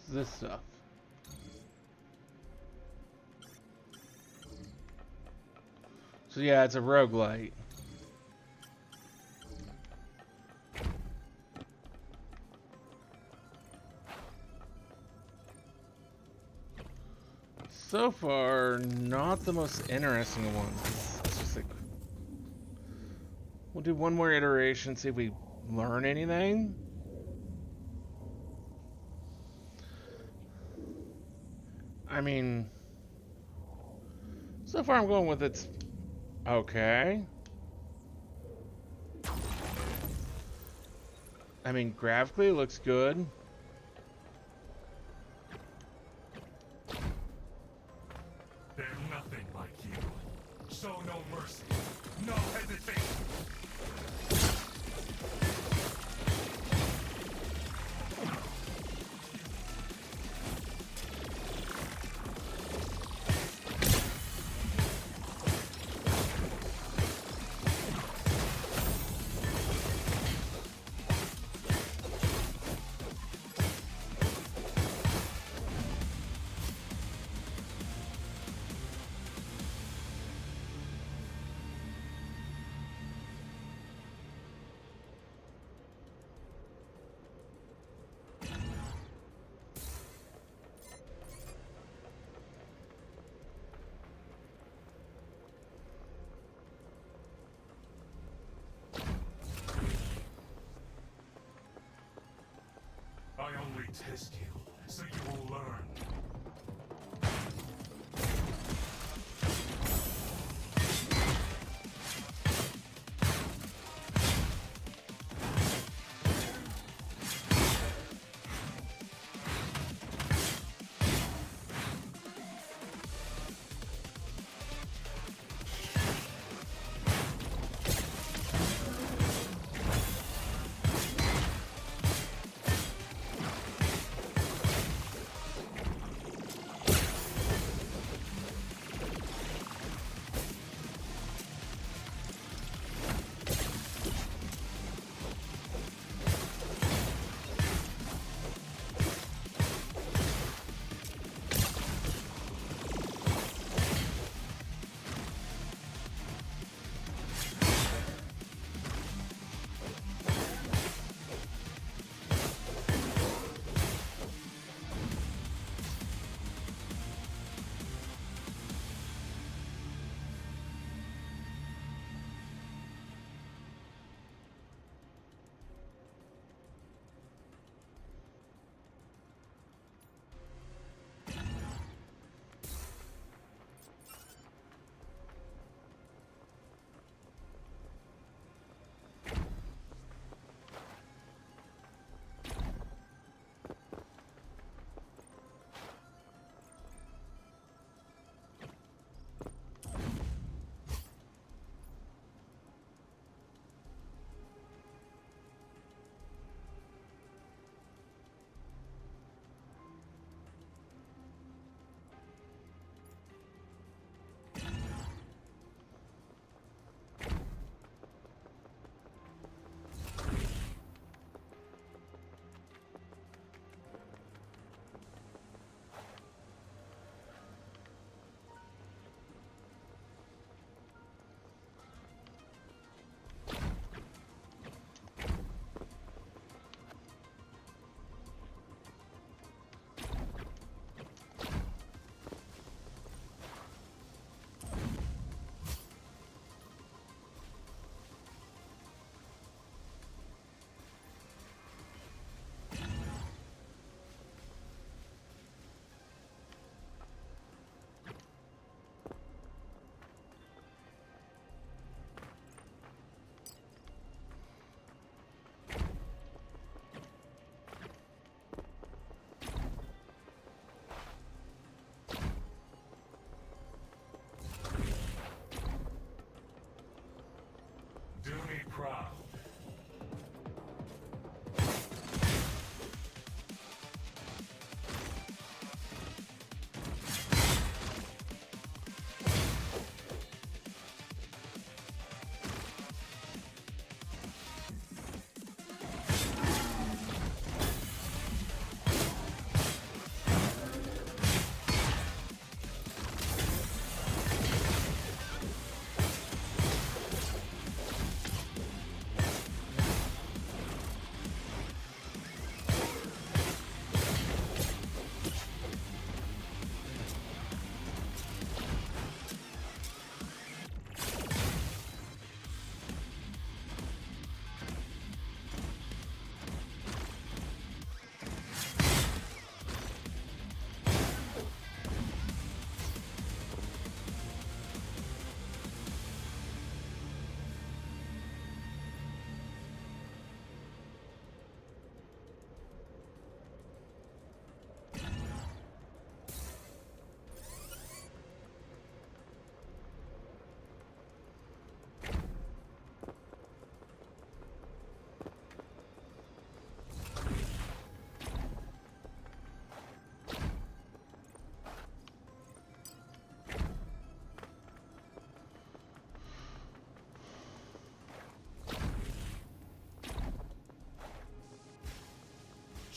This stuff. So yeah, it's a roguelite. So far, not the most interesting one. It's just like, we'll do one more iteration, see if we learn anything. I mean, so far I'm going with it's okay. I mean, graphically it looks good. Show no mercy. No hesitation. I only test you, so you will learn.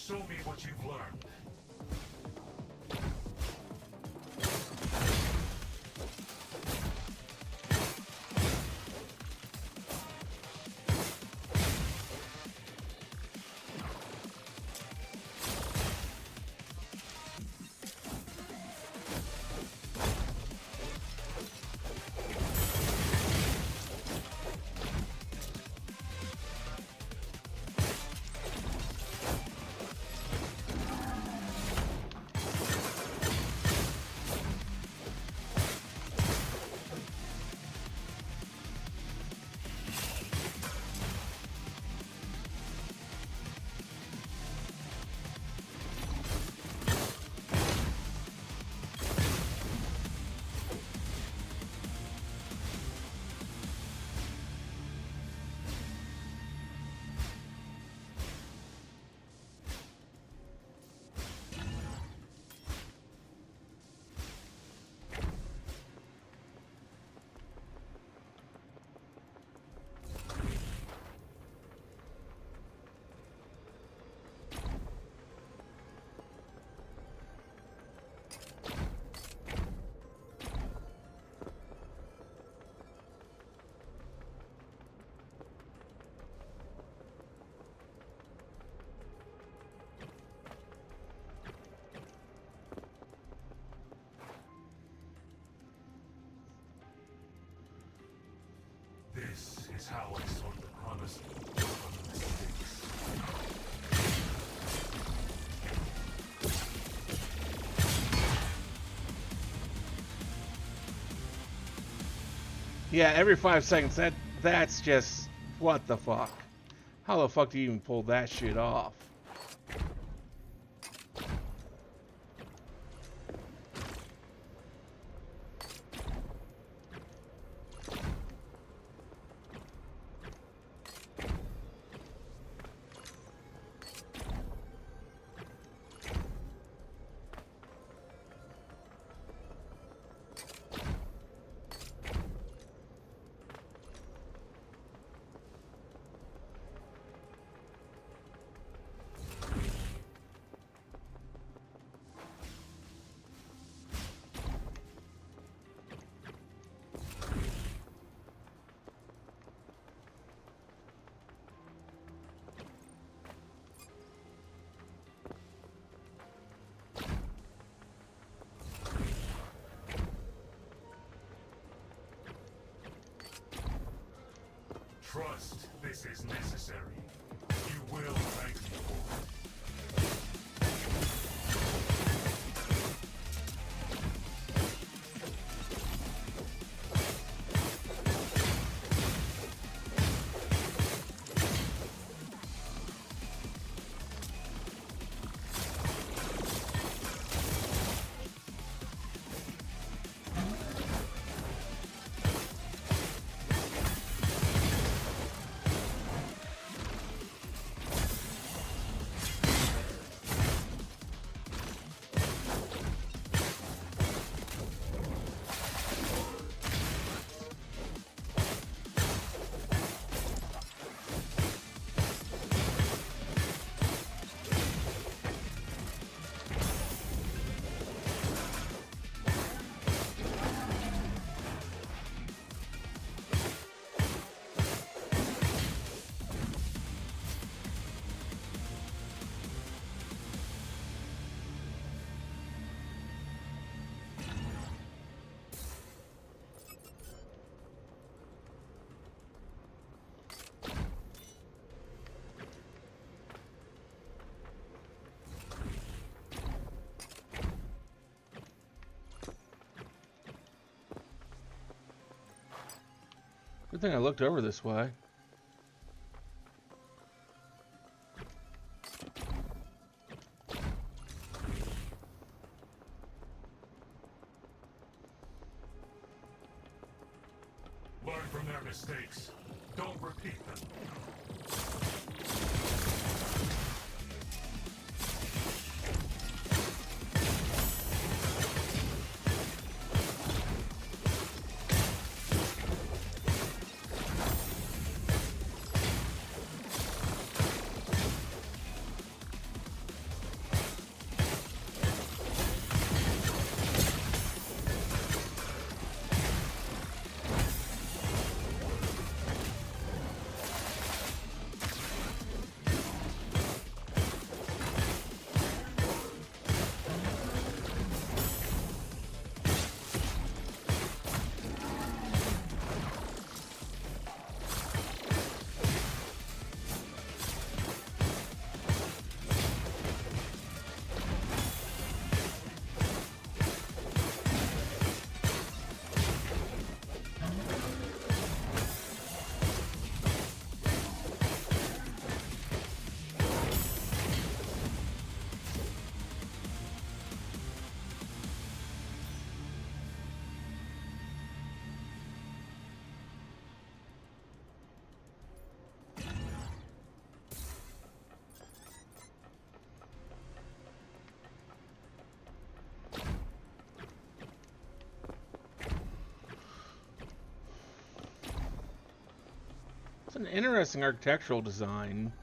Show me what you've learned. This is how I sort the honest from the mistakes. Yeah, every 5 seconds. That's just what the fuck. How the fuck do you even pull that shit off? Trust this is necessary. You will thank me for it. Good thing I looked over this way. Learn from their mistakes. Don't repeat them. It's an interesting architectural design.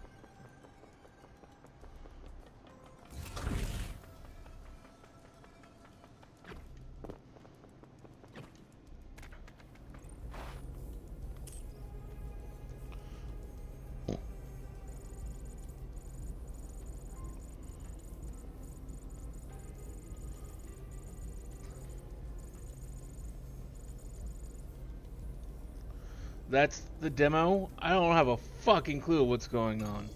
That's the demo? I don't have a fucking clue what's going on.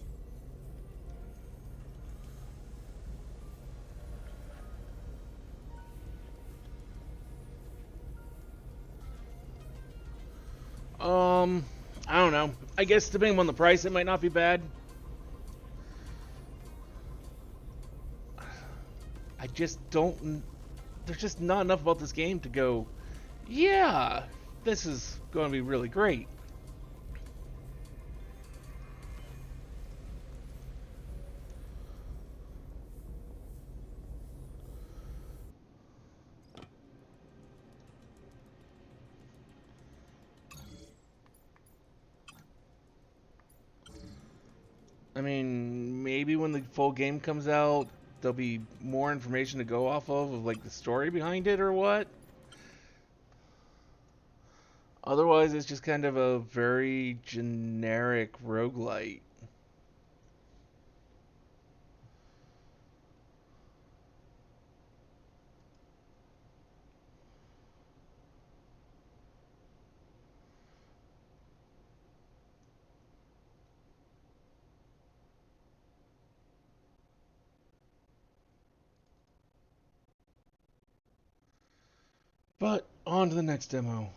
I don't know. I guess depending on the price, it might not be bad. I just don't... There's just not enough about this game to go, yeah, this is going to be really great. I mean, maybe when the full game comes out, there'll be more information to go off of like the story behind it or what. Otherwise, it's just kind of a very generic roguelite. But on to the next demo.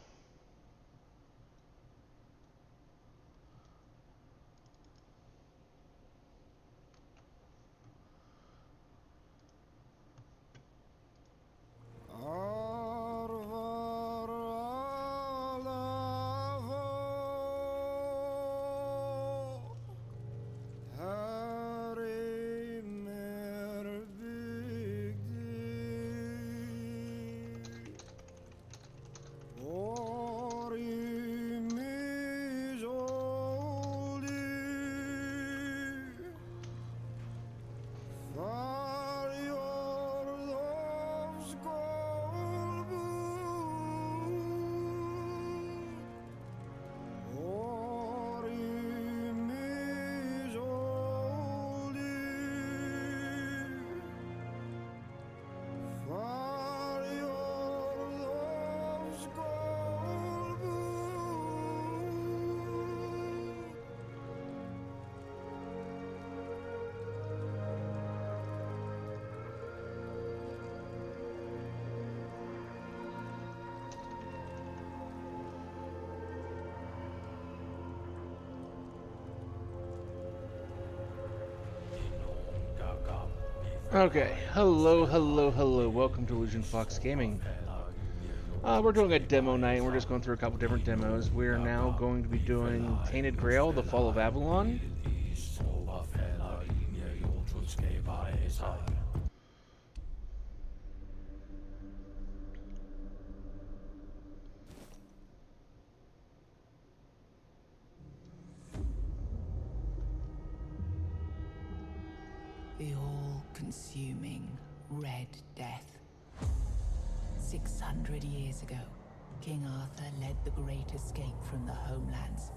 Okay, hello. Welcome to Illusion Fox Gaming. We're doing a demo night, and we're just going through a couple different demos. We're now going to be doing Tainted Grail, The Fall of Avalon. The all-consuming Red Death. 600 years ago, King Arthur led the great escape from the homelands,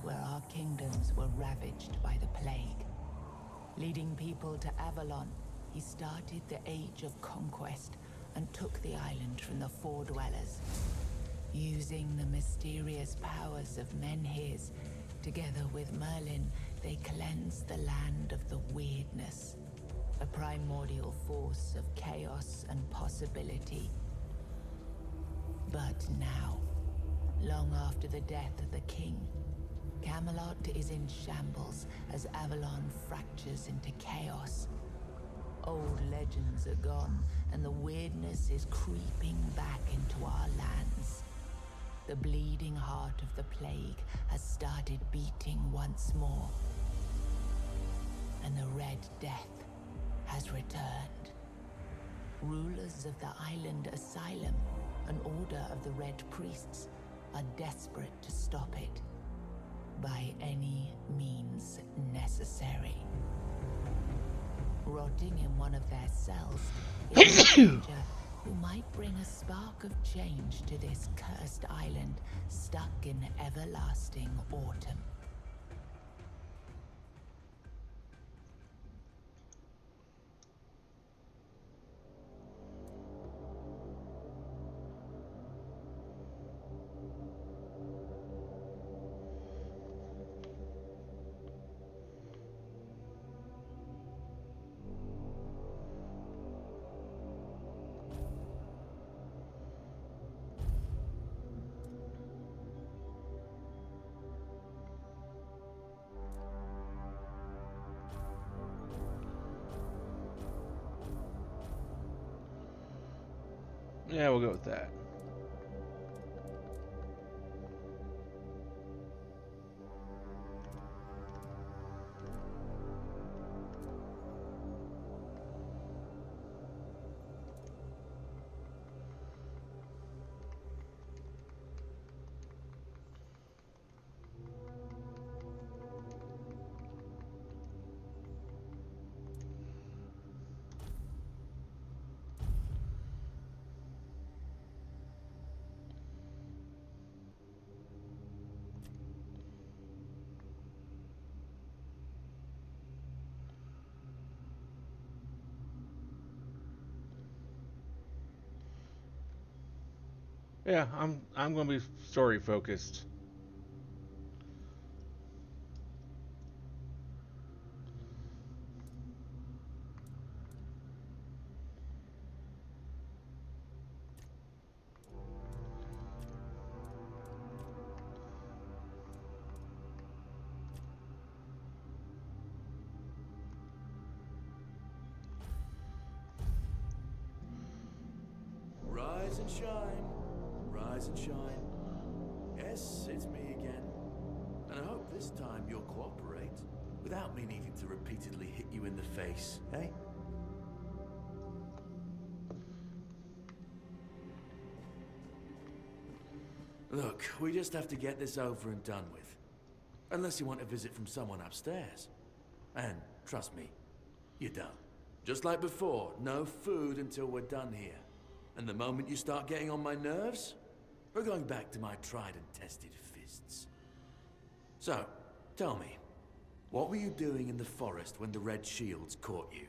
where our kingdoms were ravaged by the plague. Leading people to Avalon, he started the Age of Conquest and took the island from the Four Dwellers. Using the mysterious powers of Menhirs, together with Merlin, they cleansed the land of the weirdness, a primordial force of chaos and possibility. But now, long after the death of the king, Camelot is in shambles as Avalon fractures into chaos. Old legends are gone, and the weirdness is creeping back into our lands. The bleeding heart of the plague has started beating once more, and the Red Death has returned. Rulers of the island Asylum, an order of the Red Priests, are desperate to stop it. by any means necessary. Rotting in one of their cells is a stranger who might bring a spark of change to this cursed island stuck in everlasting autumn. Yeah, we'll go with that. Yeah, I'm going to be story focused. Rise and shine. Rise and shine. Yes, it's me again. And I hope this time you'll cooperate without me needing to repeatedly hit you in the face, eh? Look, we just have to get this over and done with. Unless you want a visit from someone upstairs. And trust me, you don't. Just like before, no food until we're done here. And the moment you start getting on my nerves, we're going back to my tried and tested fists. So, tell me, what were you doing in the forest when the Red Shields caught you?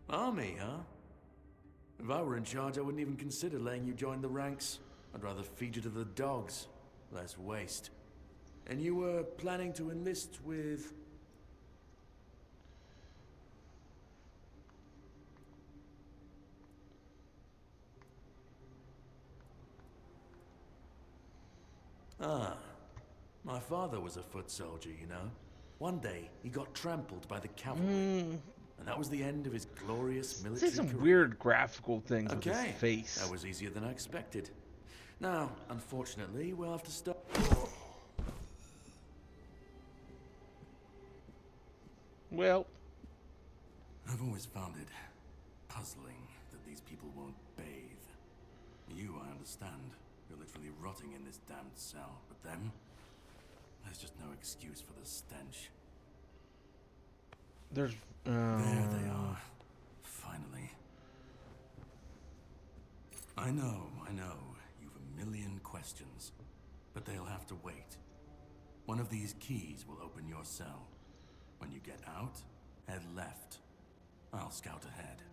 Army, huh? If I were in charge, I wouldn't even consider letting you join the ranks. I'd rather feed you to the dogs. Less waste. And you were planning to enlist with... Ah, my father was a foot soldier, you know. One day, he got trampled by the cavalry. And that was the end of his glorious military Say some career. weird graphical things with his Okay, face. that was easier than I expected. Now, unfortunately, we'll have to stop. Well, I've always found it puzzling that these people won't bathe. You, I understand. You're literally rotting in this damned cell. But them? There's just no excuse for the stench. there's... There they are. Finally. I know. You've a million questions. But they'll have to wait. One of these keys will open your cell. When you get out, head left. I'll scout ahead.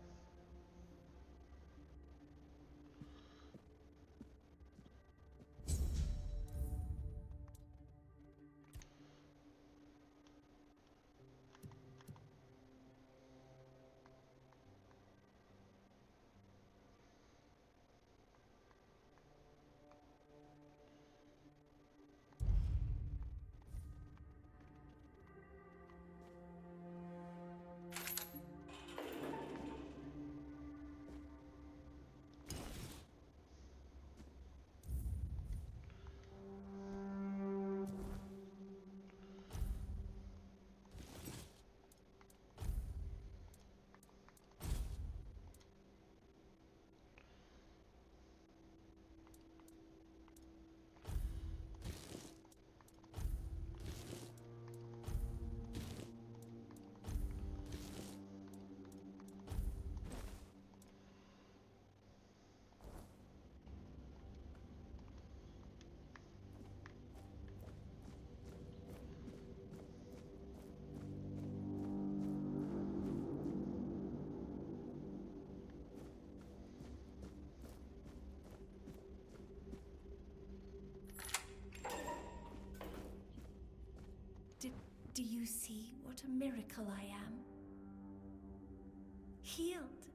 you see what a miracle I am? Healed.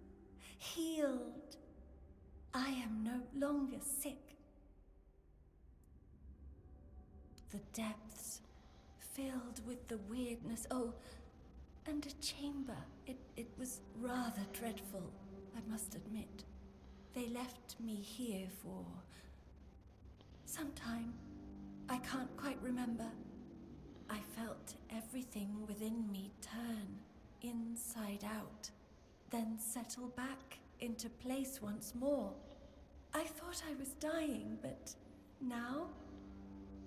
Healed. I am no longer sick. The depths, filled with the weirdness. Oh, and a chamber. It was rather dreadful, I must admit. They left me here for some time. I can't quite remember. I felt everything within me turn inside out, then settle back into place once more. I thought I was dying, but now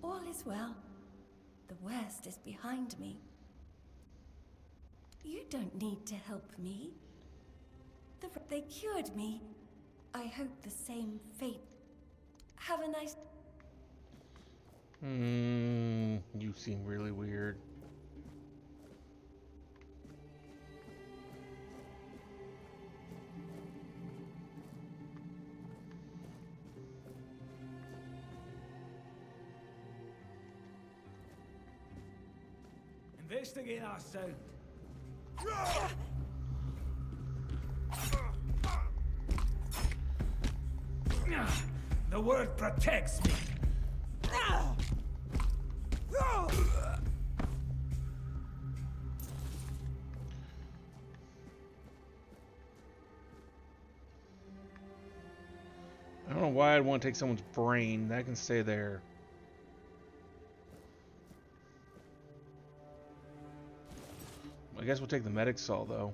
all is well. The worst is behind me. You don't need to help me. They cured me. I hope the same fate. Have a nice... You seem really weird. Investigate our sound. The word protects me. I don't know why I'd want to take someone's brain. That can stay there. I guess we'll take the medic saw, though.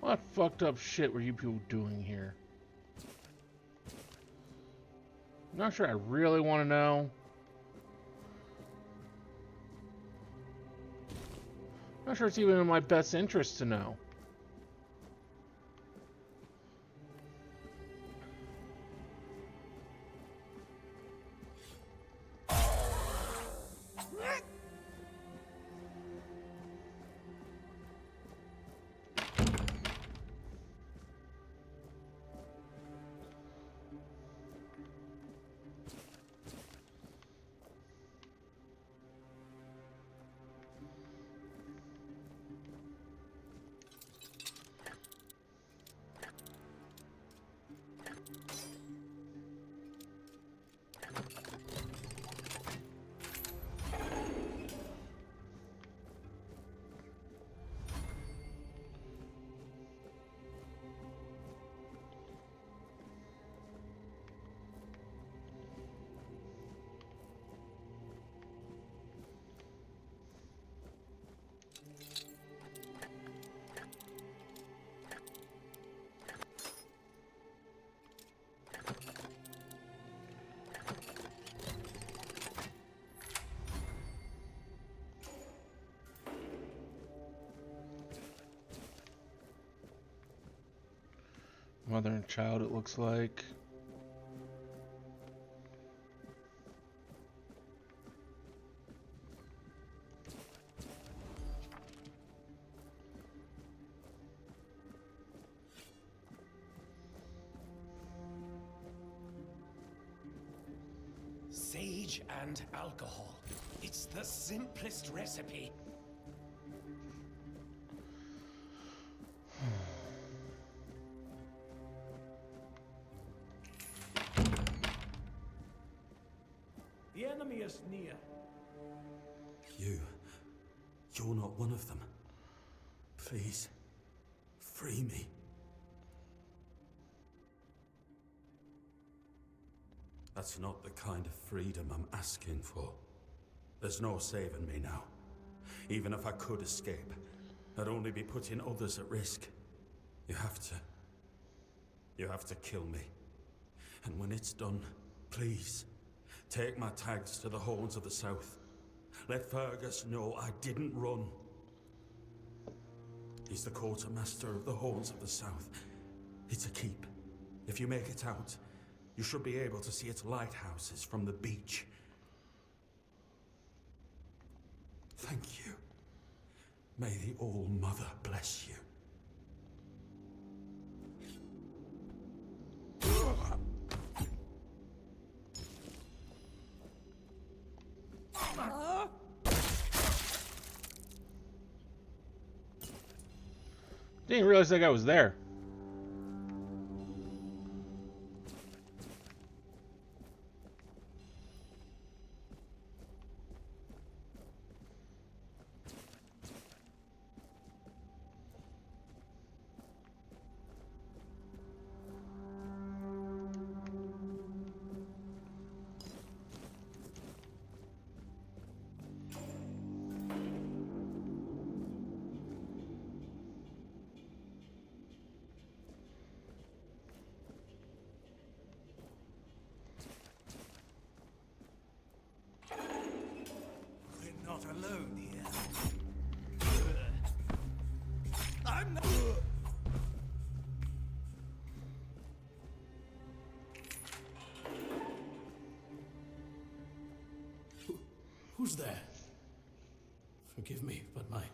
What fucked up shit were you people doing here? Not sure I really want to know. Not sure it's even in my best interest to know. Mother and child, it looks like. Sage and alcohol. It's the simplest recipe. The enemy is near. You're not one of them. Please, free me. That's not the kind of freedom I'm asking for. There's no saving me now. Even if I could escape, I'd only be putting others at risk. You have to kill me. And when it's done, please, take my tags to the Horns of the South. Let Fergus know I didn't run. He's the quartermaster of the Horns of the South. It's a keep. If you make it out, you should be able to see its lighthouses from the beach. Thank you. May the All-Mother bless you. Didn't realize that guy was there. Not alone here. I'm not. Who's there? Forgive me, but my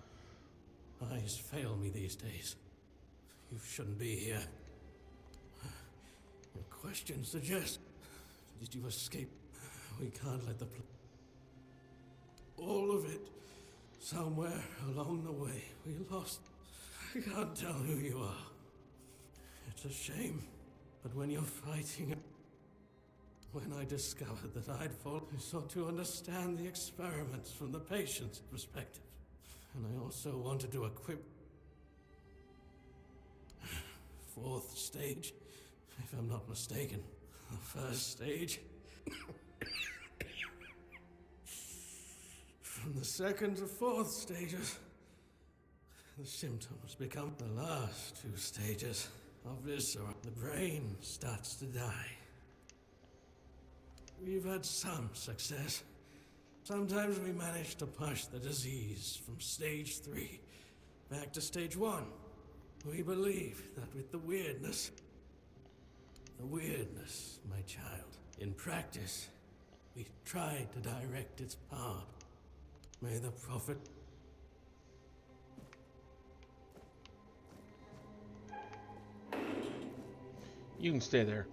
eyes fail me these days. You shouldn't be here. Your question suggests... Did you escape? We can't let the... All of it. Somewhere along the way, we lost. I can't tell who you are. It's a shame, but when you're fighting... When I discovered that I'd fallen, I sought to understand the experiments from the patient's perspective. And I also wanted to equip... Fourth stage, if I'm not mistaken. The first stage... From the second to fourth stages, the symptoms become the last two stages of this, or the brain starts to die. We've had some success. Sometimes we manage to push the disease from stage 3 back to stage 1. We believe that with the weirdness, my child, in practice, we try to direct its path. May the prophet... You can stay there.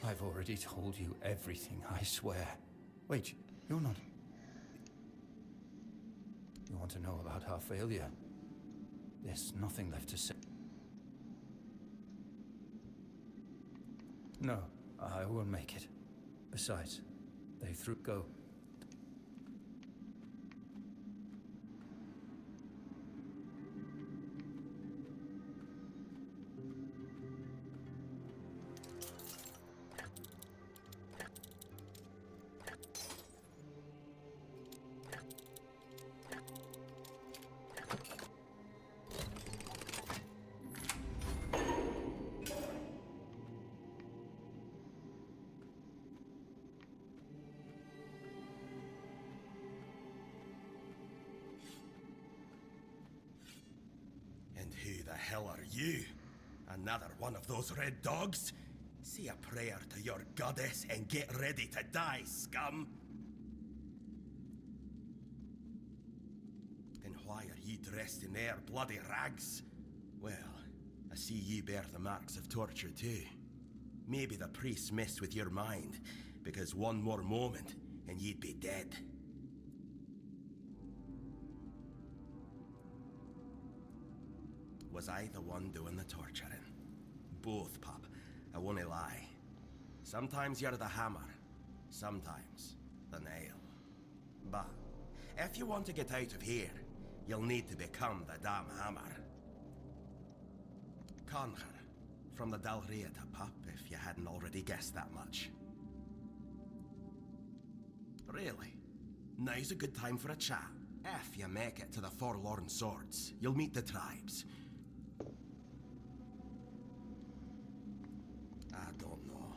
I've already told you everything, I swear. Wait, you're not... You want to know about our failure? There's nothing left to say. No, I won't make it. Besides, they threw... Go. the hell are you? Another one of those red dogs? Say a prayer to your goddess and get ready to die, scum! And why are ye dressed in their bloody rags? Well, I see ye bear the marks of torture too. Maybe the priest messed with your mind, because one more moment and ye'd be dead. Was I the one doing the torturing? Both, pup. I won't lie. Sometimes you're the hammer, sometimes the nail. But if you want to get out of here, you'll need to become the damn hammer. Conquer from the Dalriata, pup, if you hadn't already guessed that much. Really? Now's a good time for a chat. If you make it to the Forlorn Swords, you'll meet the tribes. I don't know.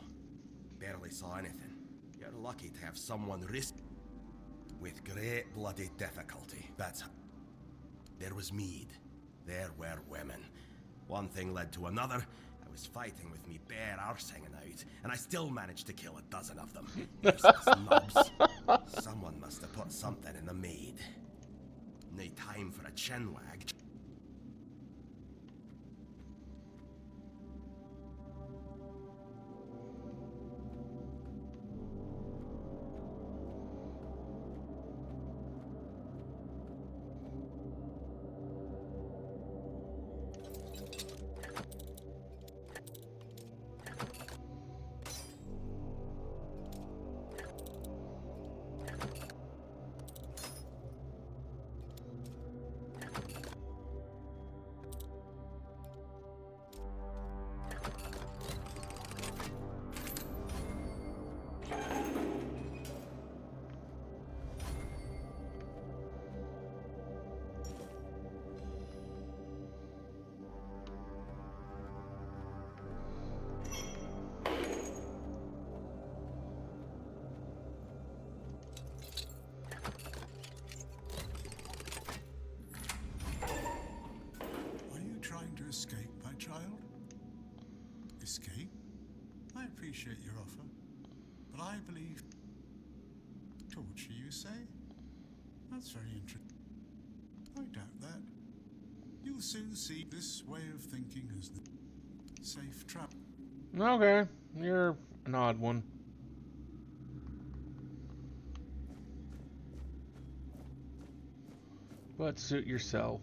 Barely saw anything. You're lucky to have someone risk... With great bloody difficulty. That's... There was mead. There were women. One thing led to another. I was fighting with me bare arse hanging out, and I still managed to kill a dozen of them. Useless nubs. Someone must have put something in the mead. No time for a chinwag. Escape, my child? Escape? I appreciate your offer, but I believe... Torture, you say? That's very interesting. I doubt that. You'll soon see this way of thinking as the safe trap. Okay, you're an odd one. But suit yourself.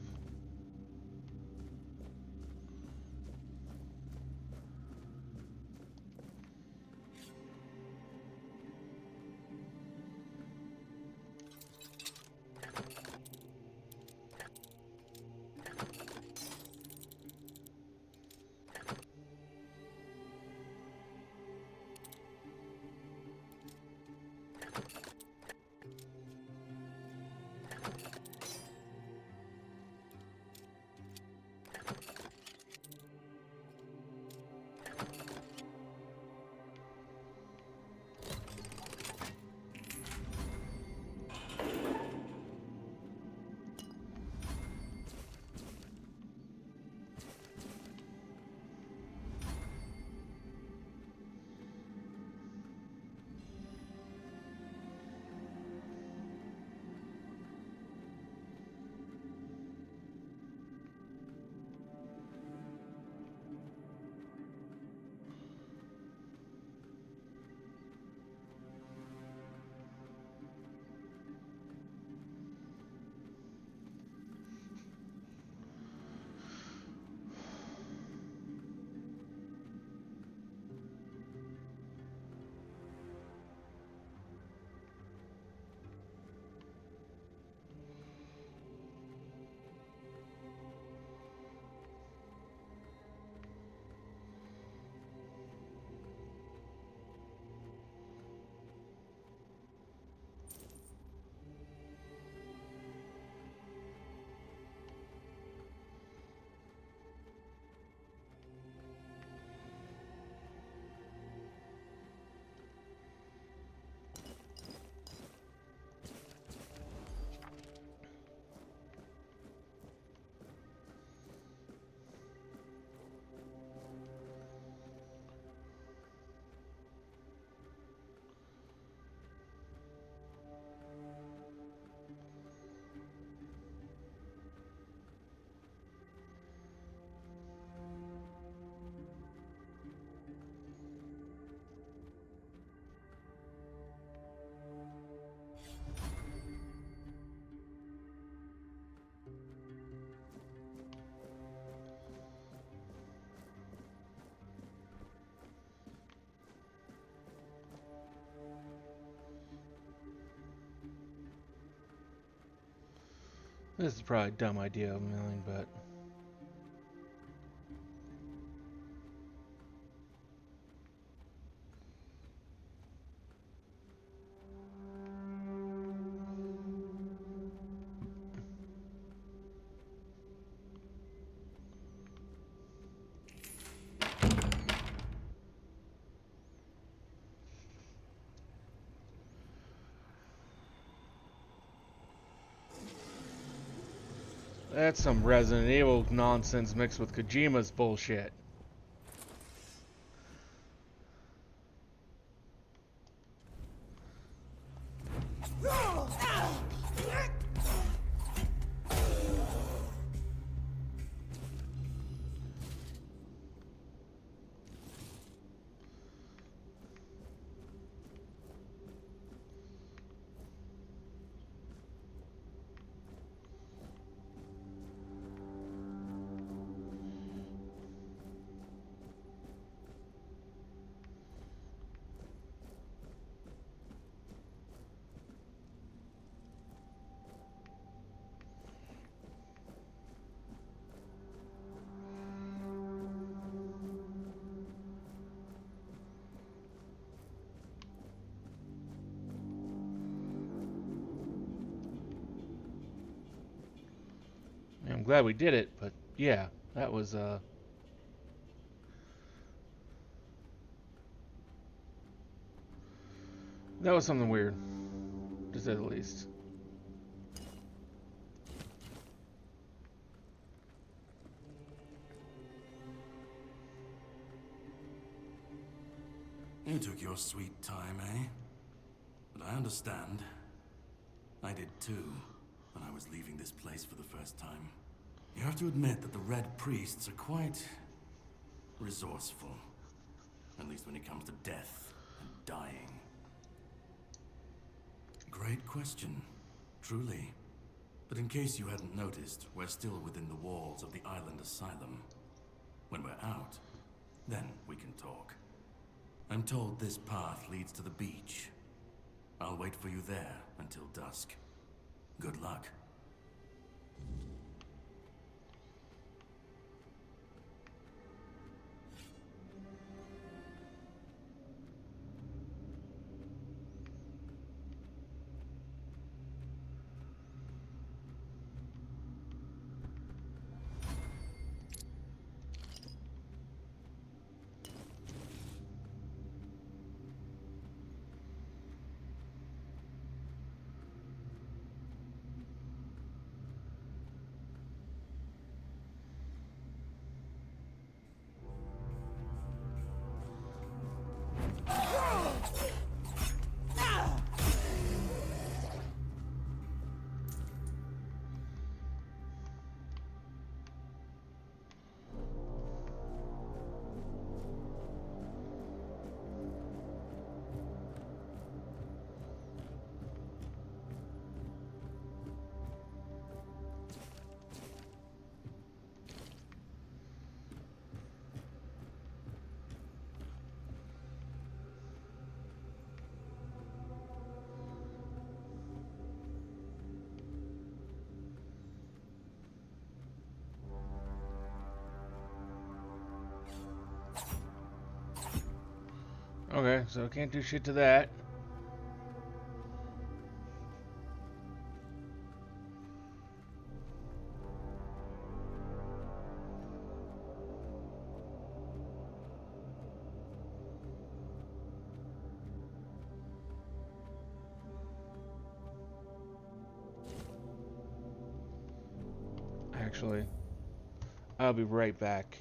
This is probably a dumb idea of mine, but... That's some Resident Evil nonsense mixed with Kojima's bullshit. I'm glad we did it, but yeah, that was something weird, to say the least. You took your sweet time, eh? But I understand. I did too, when I was leaving this place for the first time. You have to admit that the Red Priests are quite resourceful. At least when it comes to death and dying. Great question, truly. But in case you hadn't noticed, we're still within the walls of the island asylum. When we're out, then we can talk. I'm told this path leads to the beach. I'll wait for you there until dusk. Good luck. Okay, so can't do shit to that. Actually, I'll be right back.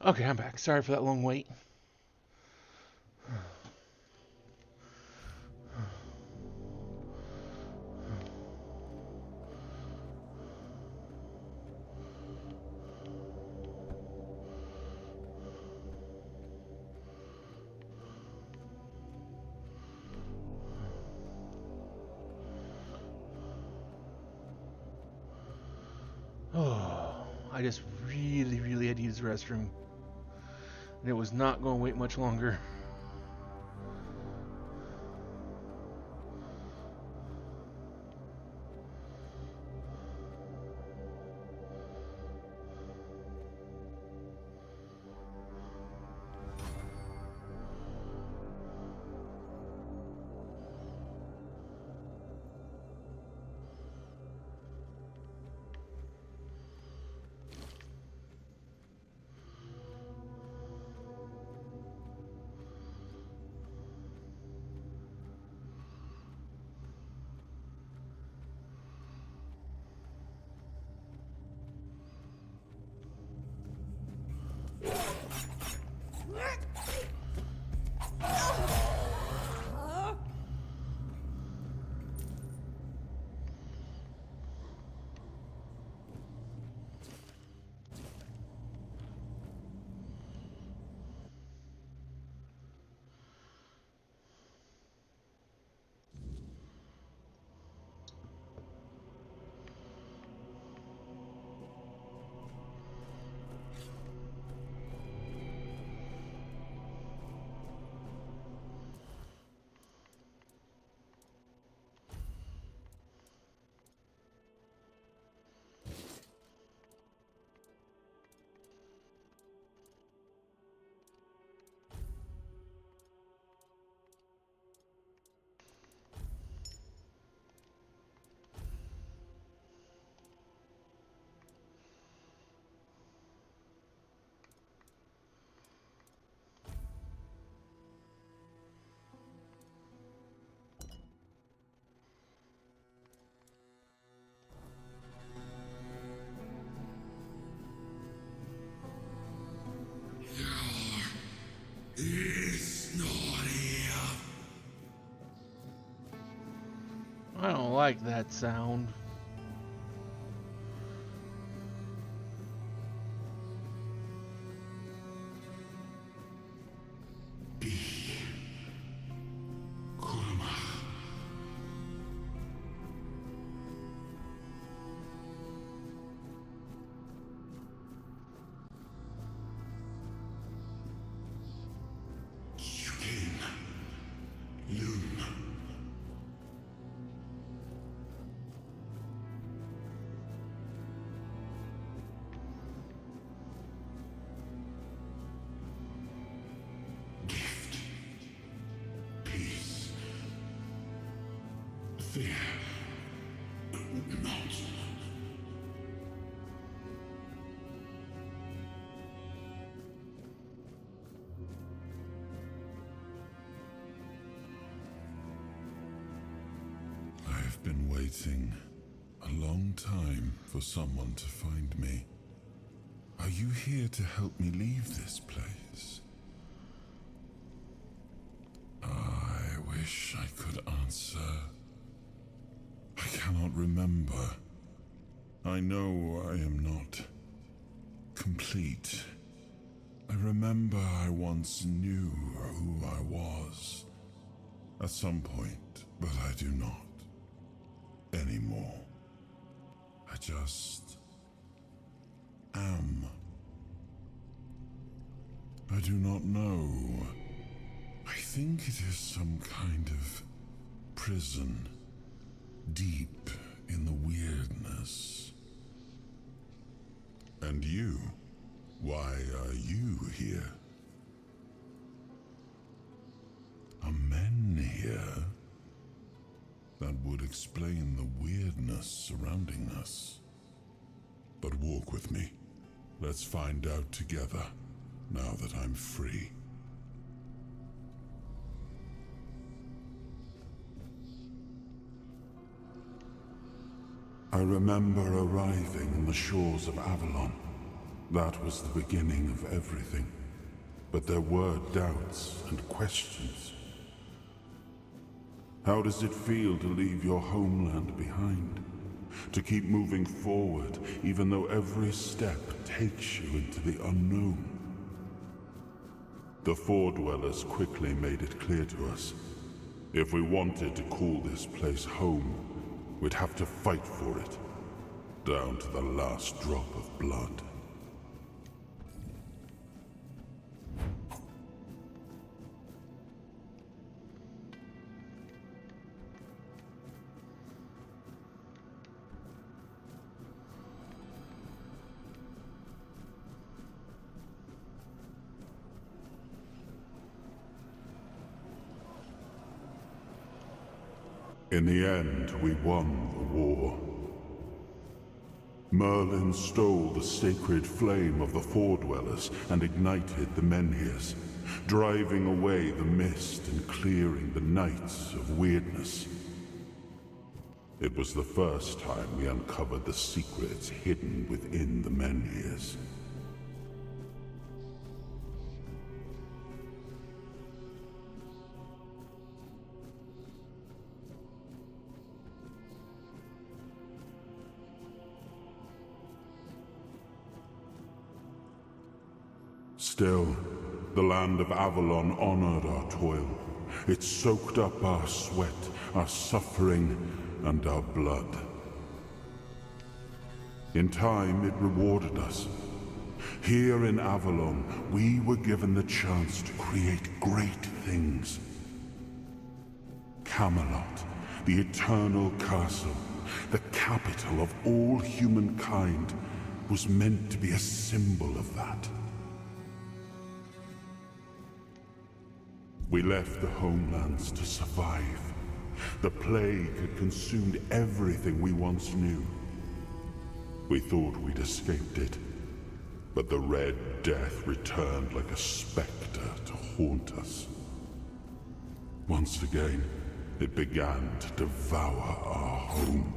Okay, I'm back. Sorry for that long wait. Oh, I just really had to use the restroom. And it was not going to wait much longer. He's not here. I don't like that sound. Fear not. I've been waiting a long time for someone to find me. Are you here to help me leave this place? I wish I could answer. I cannot remember. I know I am not complete. I remember I once knew who I was at some point, but I do not anymore. I just am. I do not know. I think it is some kind of prison. Deep in the weirdness. And you? Why are you here? Are men here? That would explain the weirdness surrounding us. But walk with me. Let's find out together, now that I'm free. I remember arriving on the shores of Avalon. That was the beginning of everything. But there were doubts and questions. How does it feel to leave your homeland behind? To keep moving forward, even though every step takes you into the unknown? The Four Dwellers quickly made it clear to us. If we wanted to call this place home, we'd have to fight for it, down to the last drop of blood. In the end, we won the war. Merlin stole the sacred flame of the Four Dwellers and ignited the Menhirs, driving away the mist and clearing the nights of weirdness. It was the first time we uncovered the secrets hidden within the Menhirs. Still, the land of Avalon honored our toil. It soaked up our sweat, our suffering, and our blood. In time, it rewarded us. Here in Avalon, we were given the chance to create great things. Camelot, the eternal castle, the capital of all humankind, was meant to be a symbol of that. We left the homelands to survive. The plague had consumed everything we once knew. We thought we'd escaped it, but the Red Death returned like a specter to haunt us. Once again, it began to devour our home.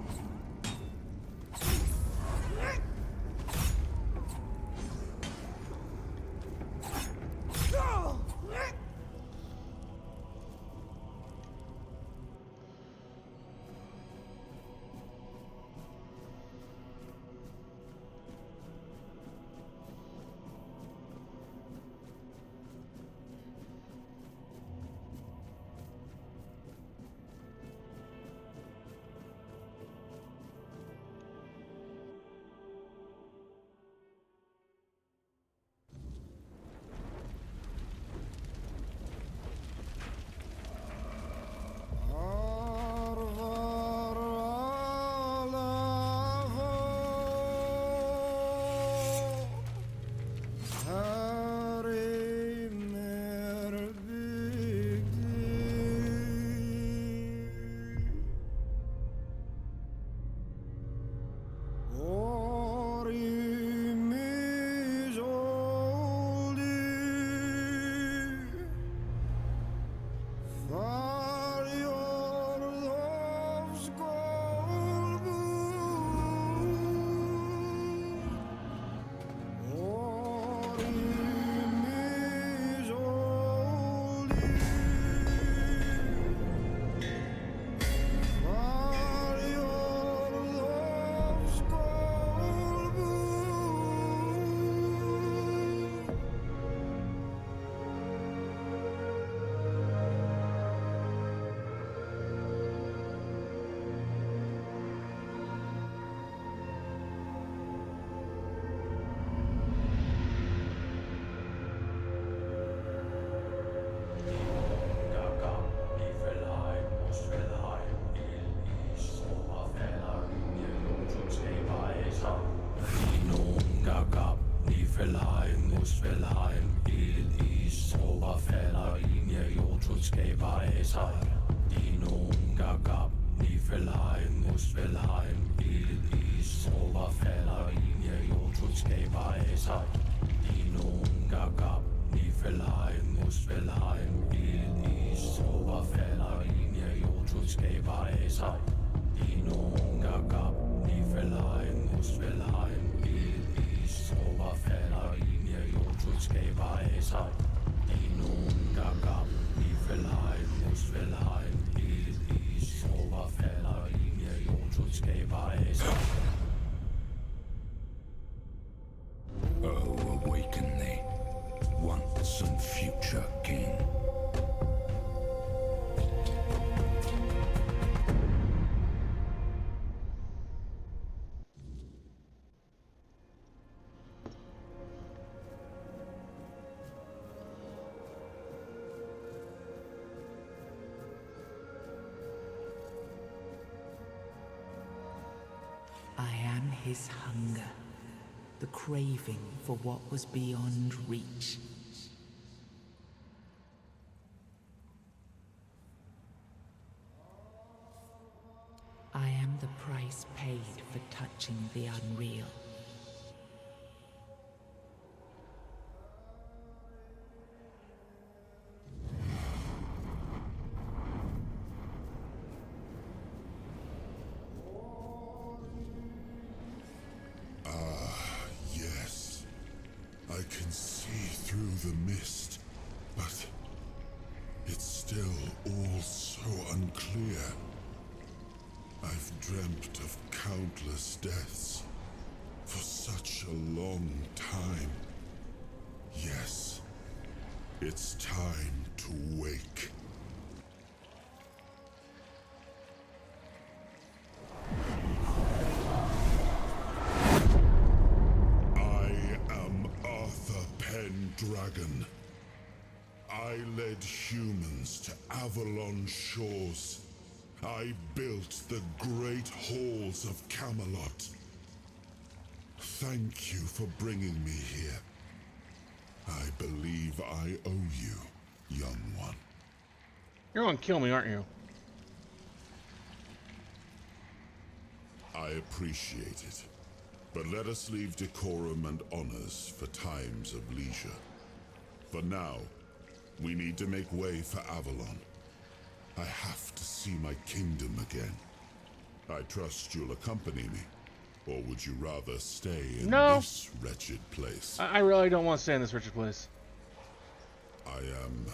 Oh, awaken thee, once and future king. I am his hunger, the craving for what was beyond reach. I am the price paid for touching the unreal. Yes, I can see through the mist, but it's still all so unclear. I've dreamt of countless deaths for such a long time. Yes, it's time to wake. Dragon. I led humans to Avalon shores. I built the great halls of Camelot. Thank you for bringing me here. I believe I owe you, young one. You're gonna kill me, aren't you? I appreciate it. But let us leave decorum and honors for times of leisure. For now, we need to make way for Avalon. I have to see my kingdom again. I trust you'll accompany me. Or would you rather stay in this wretched place? I really don't want to stay in this wretched place. I am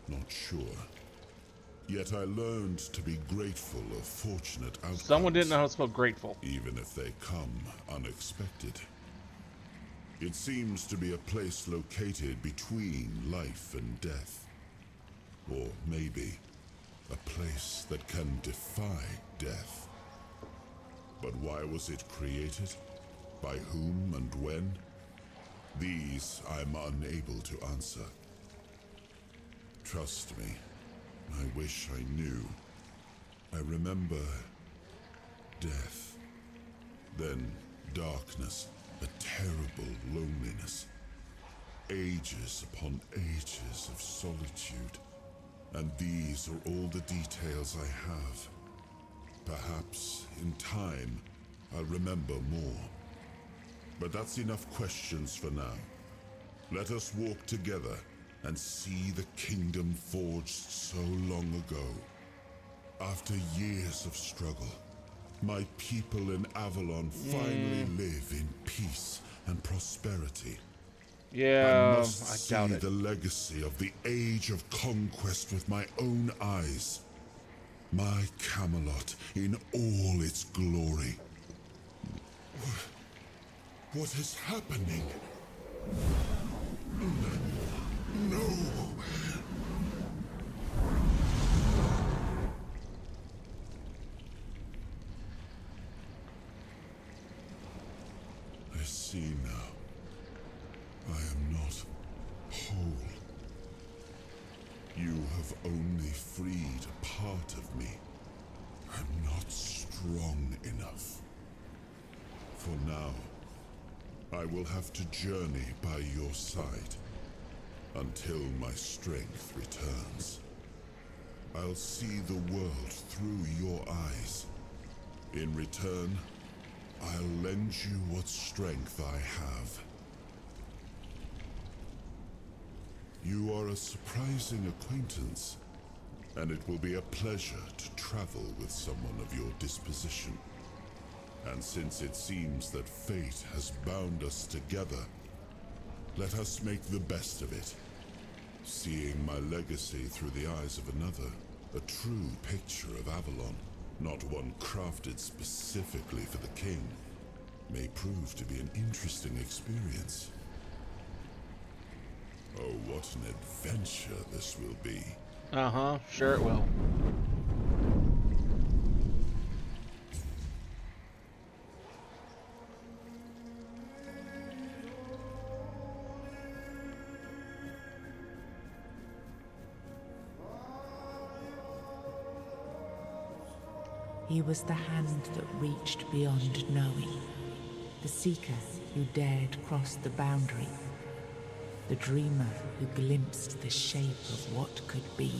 not sure. Yet I learned to be grateful of fortunate outcomes. Someone didn't know how to spell grateful. Even if they come unexpected. It seems to be a place located between life and death. Or maybe a place that can defy death. But why was it created? By whom and when? These I'm unable to answer. Trust me. I wish I knew. I remember death, then darkness, a terrible loneliness, ages upon ages of solitude, and these are all the details I have. Perhaps in time I'll remember more. But that's enough questions for now. Let us walk together and see the kingdom forged so long ago. After years of struggle, my people in Avalon finally live in peace and prosperity. Yeah, I must I doubt see it. the legacy of the age of conquest with my own eyes. My Camelot in all its glory. What is happening? No! I see now. I am not whole. You have only freed a part of me. I'm not strong enough. For now, I will have to journey by your side. Until my strength returns. I'll see the world through your eyes. In return, I'll lend you what strength I have. You are a surprising acquaintance, and it will be a pleasure to travel with someone of your disposition. And since it seems that fate has bound us together, Let us make the best of it. Seeing my legacy through the eyes of another, a true picture of Avalon, not one crafted specifically for the king, may prove to be an interesting experience. Oh, what an adventure this will be. Uh-huh, sure it will. He was the hand that reached beyond knowing, the seeker who dared cross the boundary, the dreamer who glimpsed the shape of what could be.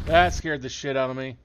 That scared the shit out of me.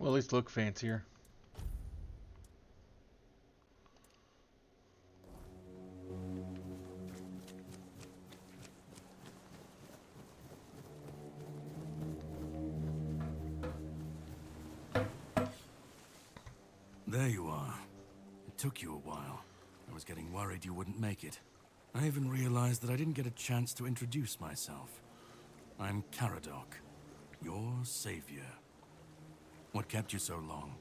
Well, at least look fancier. There you are. It took you a while. I was getting worried you wouldn't make it. I even realized that I didn't get a chance to introduce myself. I'm Caradoc, your savior. What kept you so long?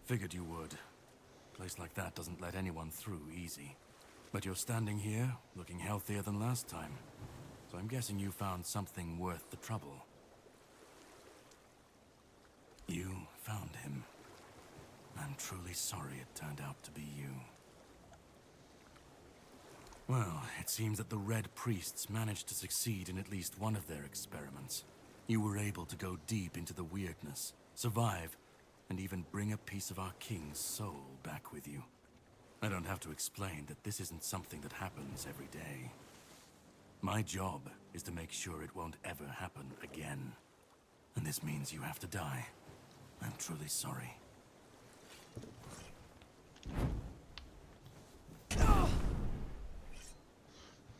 Figured you would. A place like that doesn't let anyone through easy. But you're standing here, looking healthier than last time. So I'm guessing you found something worth the trouble. You found him. I'm truly sorry it turned out to be you. Well, it seems that the Red Priests managed to succeed in at least one of their experiments. You were able to go deep into the weirdness, survive, and even bring a piece of our king's soul back with you. I don't have to explain that this isn't something that happens every day. My job is to make sure it won't ever happen again. And this means you have to die. I'm truly sorry.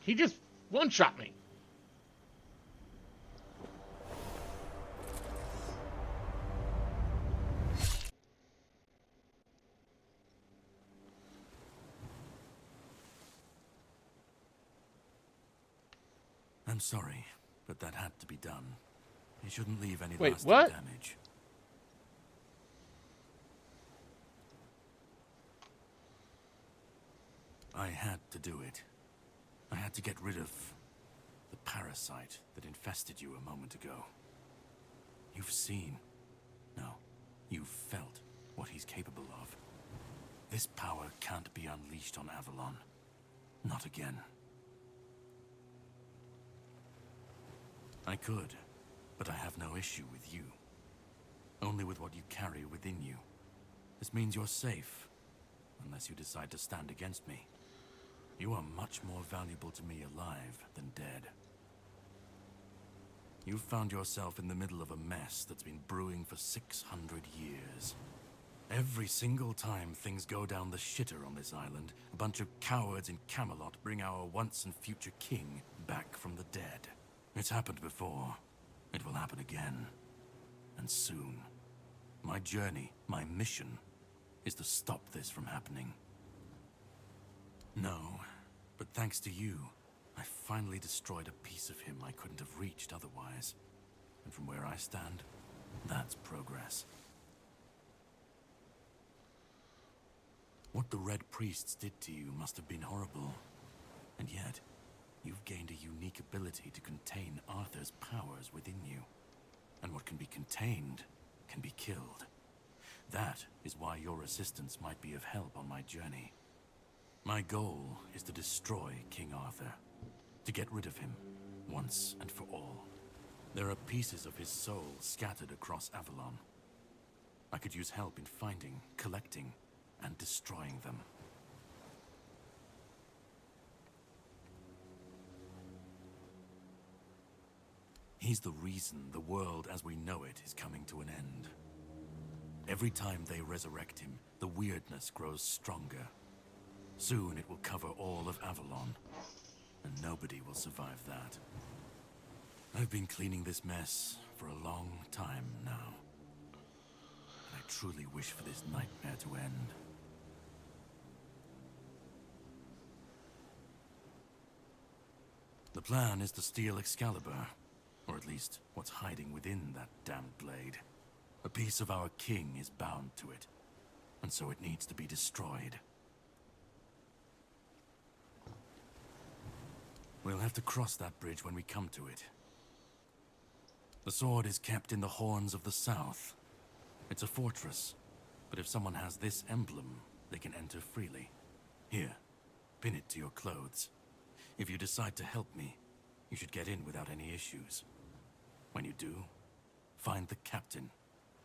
He just one-shot me. I'm sorry, but that had to be done. You shouldn't leave any Wait, lasting what? damage. I had to do it. I had to get rid of the parasite that infested you a moment ago. You've seen, no, you've felt what he's capable of. This power can't be unleashed on Avalon. Not again. I could, but I have no issue with you. Only with what you carry within you. This means you're safe, unless you decide to stand against me. You are much more valuable to me alive than dead. You've found yourself in the middle of a mess that's been brewing for 600 years. Every single time things go down the shitter on this island, a bunch of cowards in Camelot bring our once and future king back from the dead. It's happened before. It will happen again. And soon. My journey, my mission, is to stop this from happening. No, but thanks to you, I finally destroyed a piece of him I couldn't have reached otherwise. And from where I stand, that's progress. What the Red Priests did to you must have been horrible. And yet, you've gained a unique ability to contain Arthur's powers within you. And what can be contained can be killed. That is why your assistance might be of help on my journey. My goal is to destroy King Arthur. To get rid of him, once and for all. There are pieces of his soul scattered across Avalon. I could use help in finding, collecting, and destroying them. He's the reason the world as we know it is coming to an end. Every time they resurrect him, the weirdness grows stronger. Soon it will cover all of Avalon, and nobody will survive that. I've been cleaning this mess for a long time now. And I truly wish for this nightmare to end. The plan is to steal Excalibur, or at least what's hiding within that damned blade. A piece of our king is bound to it, and so it needs to be destroyed. We'll have to cross that bridge when we come to it. The sword is kept in the Horns of the South. It's a fortress, but if someone has this emblem, they can enter freely. Here, pin it to your clothes. If you decide to help me, you should get in without any issues. When you do, find the captain.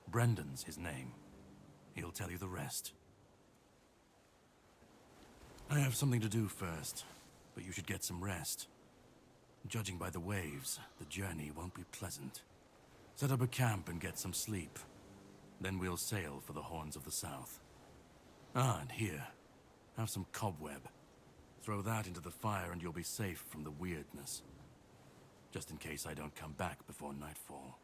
Brendan's his name. He'll tell you the rest. I have something to do first, but you should get some rest. Judging by the waves, the journey won't be pleasant. Set up a camp and get some sleep. Then we'll sail for the Horns of the South. Ah, and here, have some cobweb. Throw that into the fire and you'll be safe from the weirdness. Just in case I don't come back before nightfall.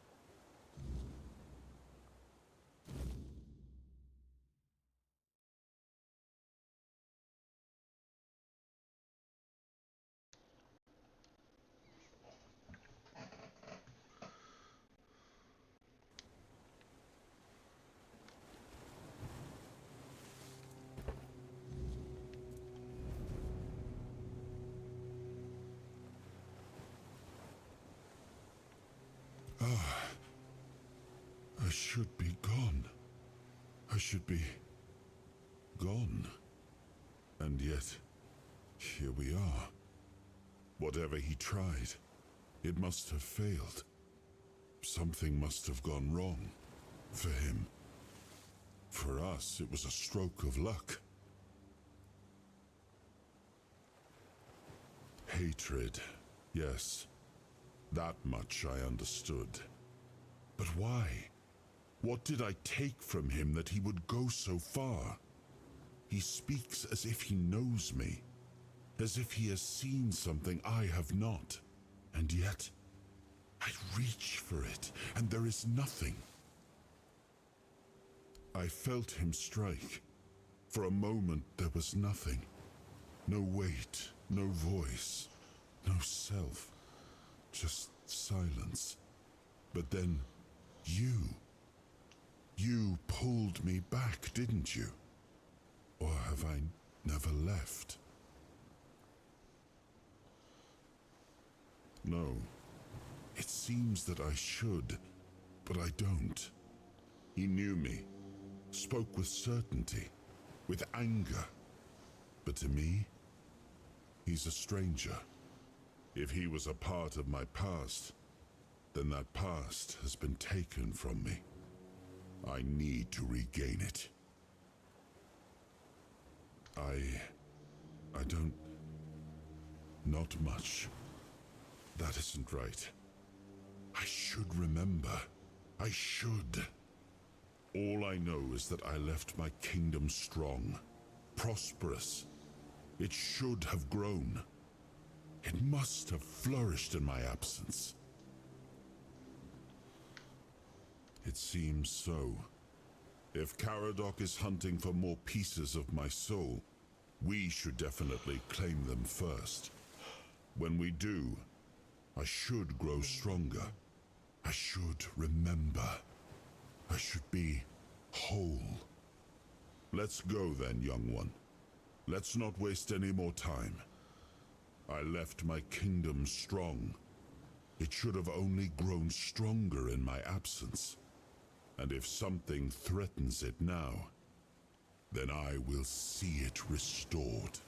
I should be gone. I should be gone. And yet, here we are. Whatever he tried, it must have failed. Something must have gone wrong. For him. For us, it was a stroke of luck. Hatred, yes. That much I understood. But why? What did I take from him that he would go so far? He speaks as if he knows me, as if he has seen something I have not. And yet, I reach for it, and there is nothing. I felt him strike. For a moment, there was nothing. No weight, no voice, no self. Just silence. But then, you pulled me back, didn't you? Or have I never left? No. It seems that I should, but I don't. He knew me, spoke with certainty, with anger. But to me, he's a stranger. If he was a part of my past, then that past has been taken from me. I need to regain it. I don't... Not much. That isn't right. I should remember. I should. All I know is that I left my kingdom strong, prosperous. It should have grown. It must have flourished in my absence. It seems so. If Caradoc is hunting for more pieces of my soul, we should definitely claim them first. When we do, I should grow stronger. I should remember. I should be whole. Let's go then, young one. Let's not waste any more time. I left my kingdom strong. It should have only grown stronger in my absence. And if something threatens it now, then I will see it restored.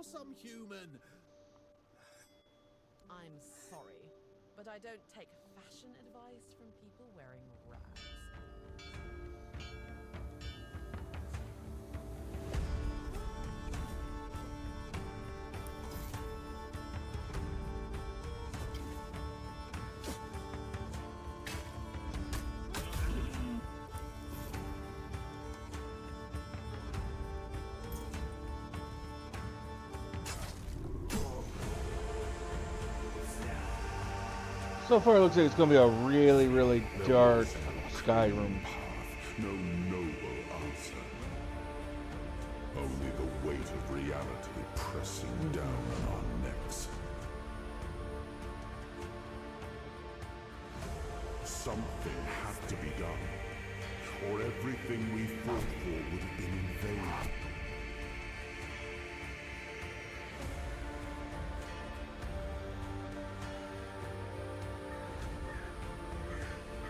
You're some human. I'm sorry, but I don't take fashion advice from people wearing rags. So far, it looks like it's going to be a really, really dark Skyrim. No noble answer. Only the weight of reality pressing down on our necks. Something had to be done, or everything we fought for would have been in vain.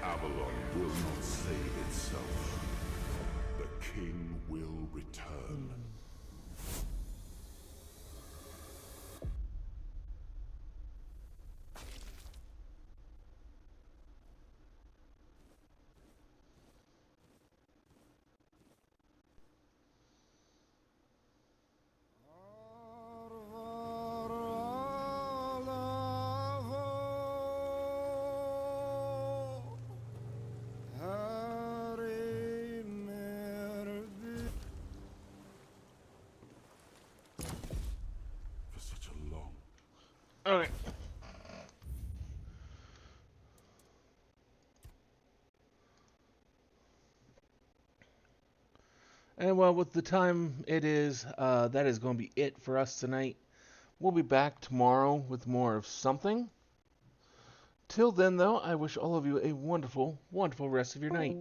Avalon will not save itself. The king will return. Okay. And well, with the time it is, that is going to be it for us tonight. We'll be back tomorrow with more of something. Till then, though, I wish all of you a wonderful, wonderful rest of your night.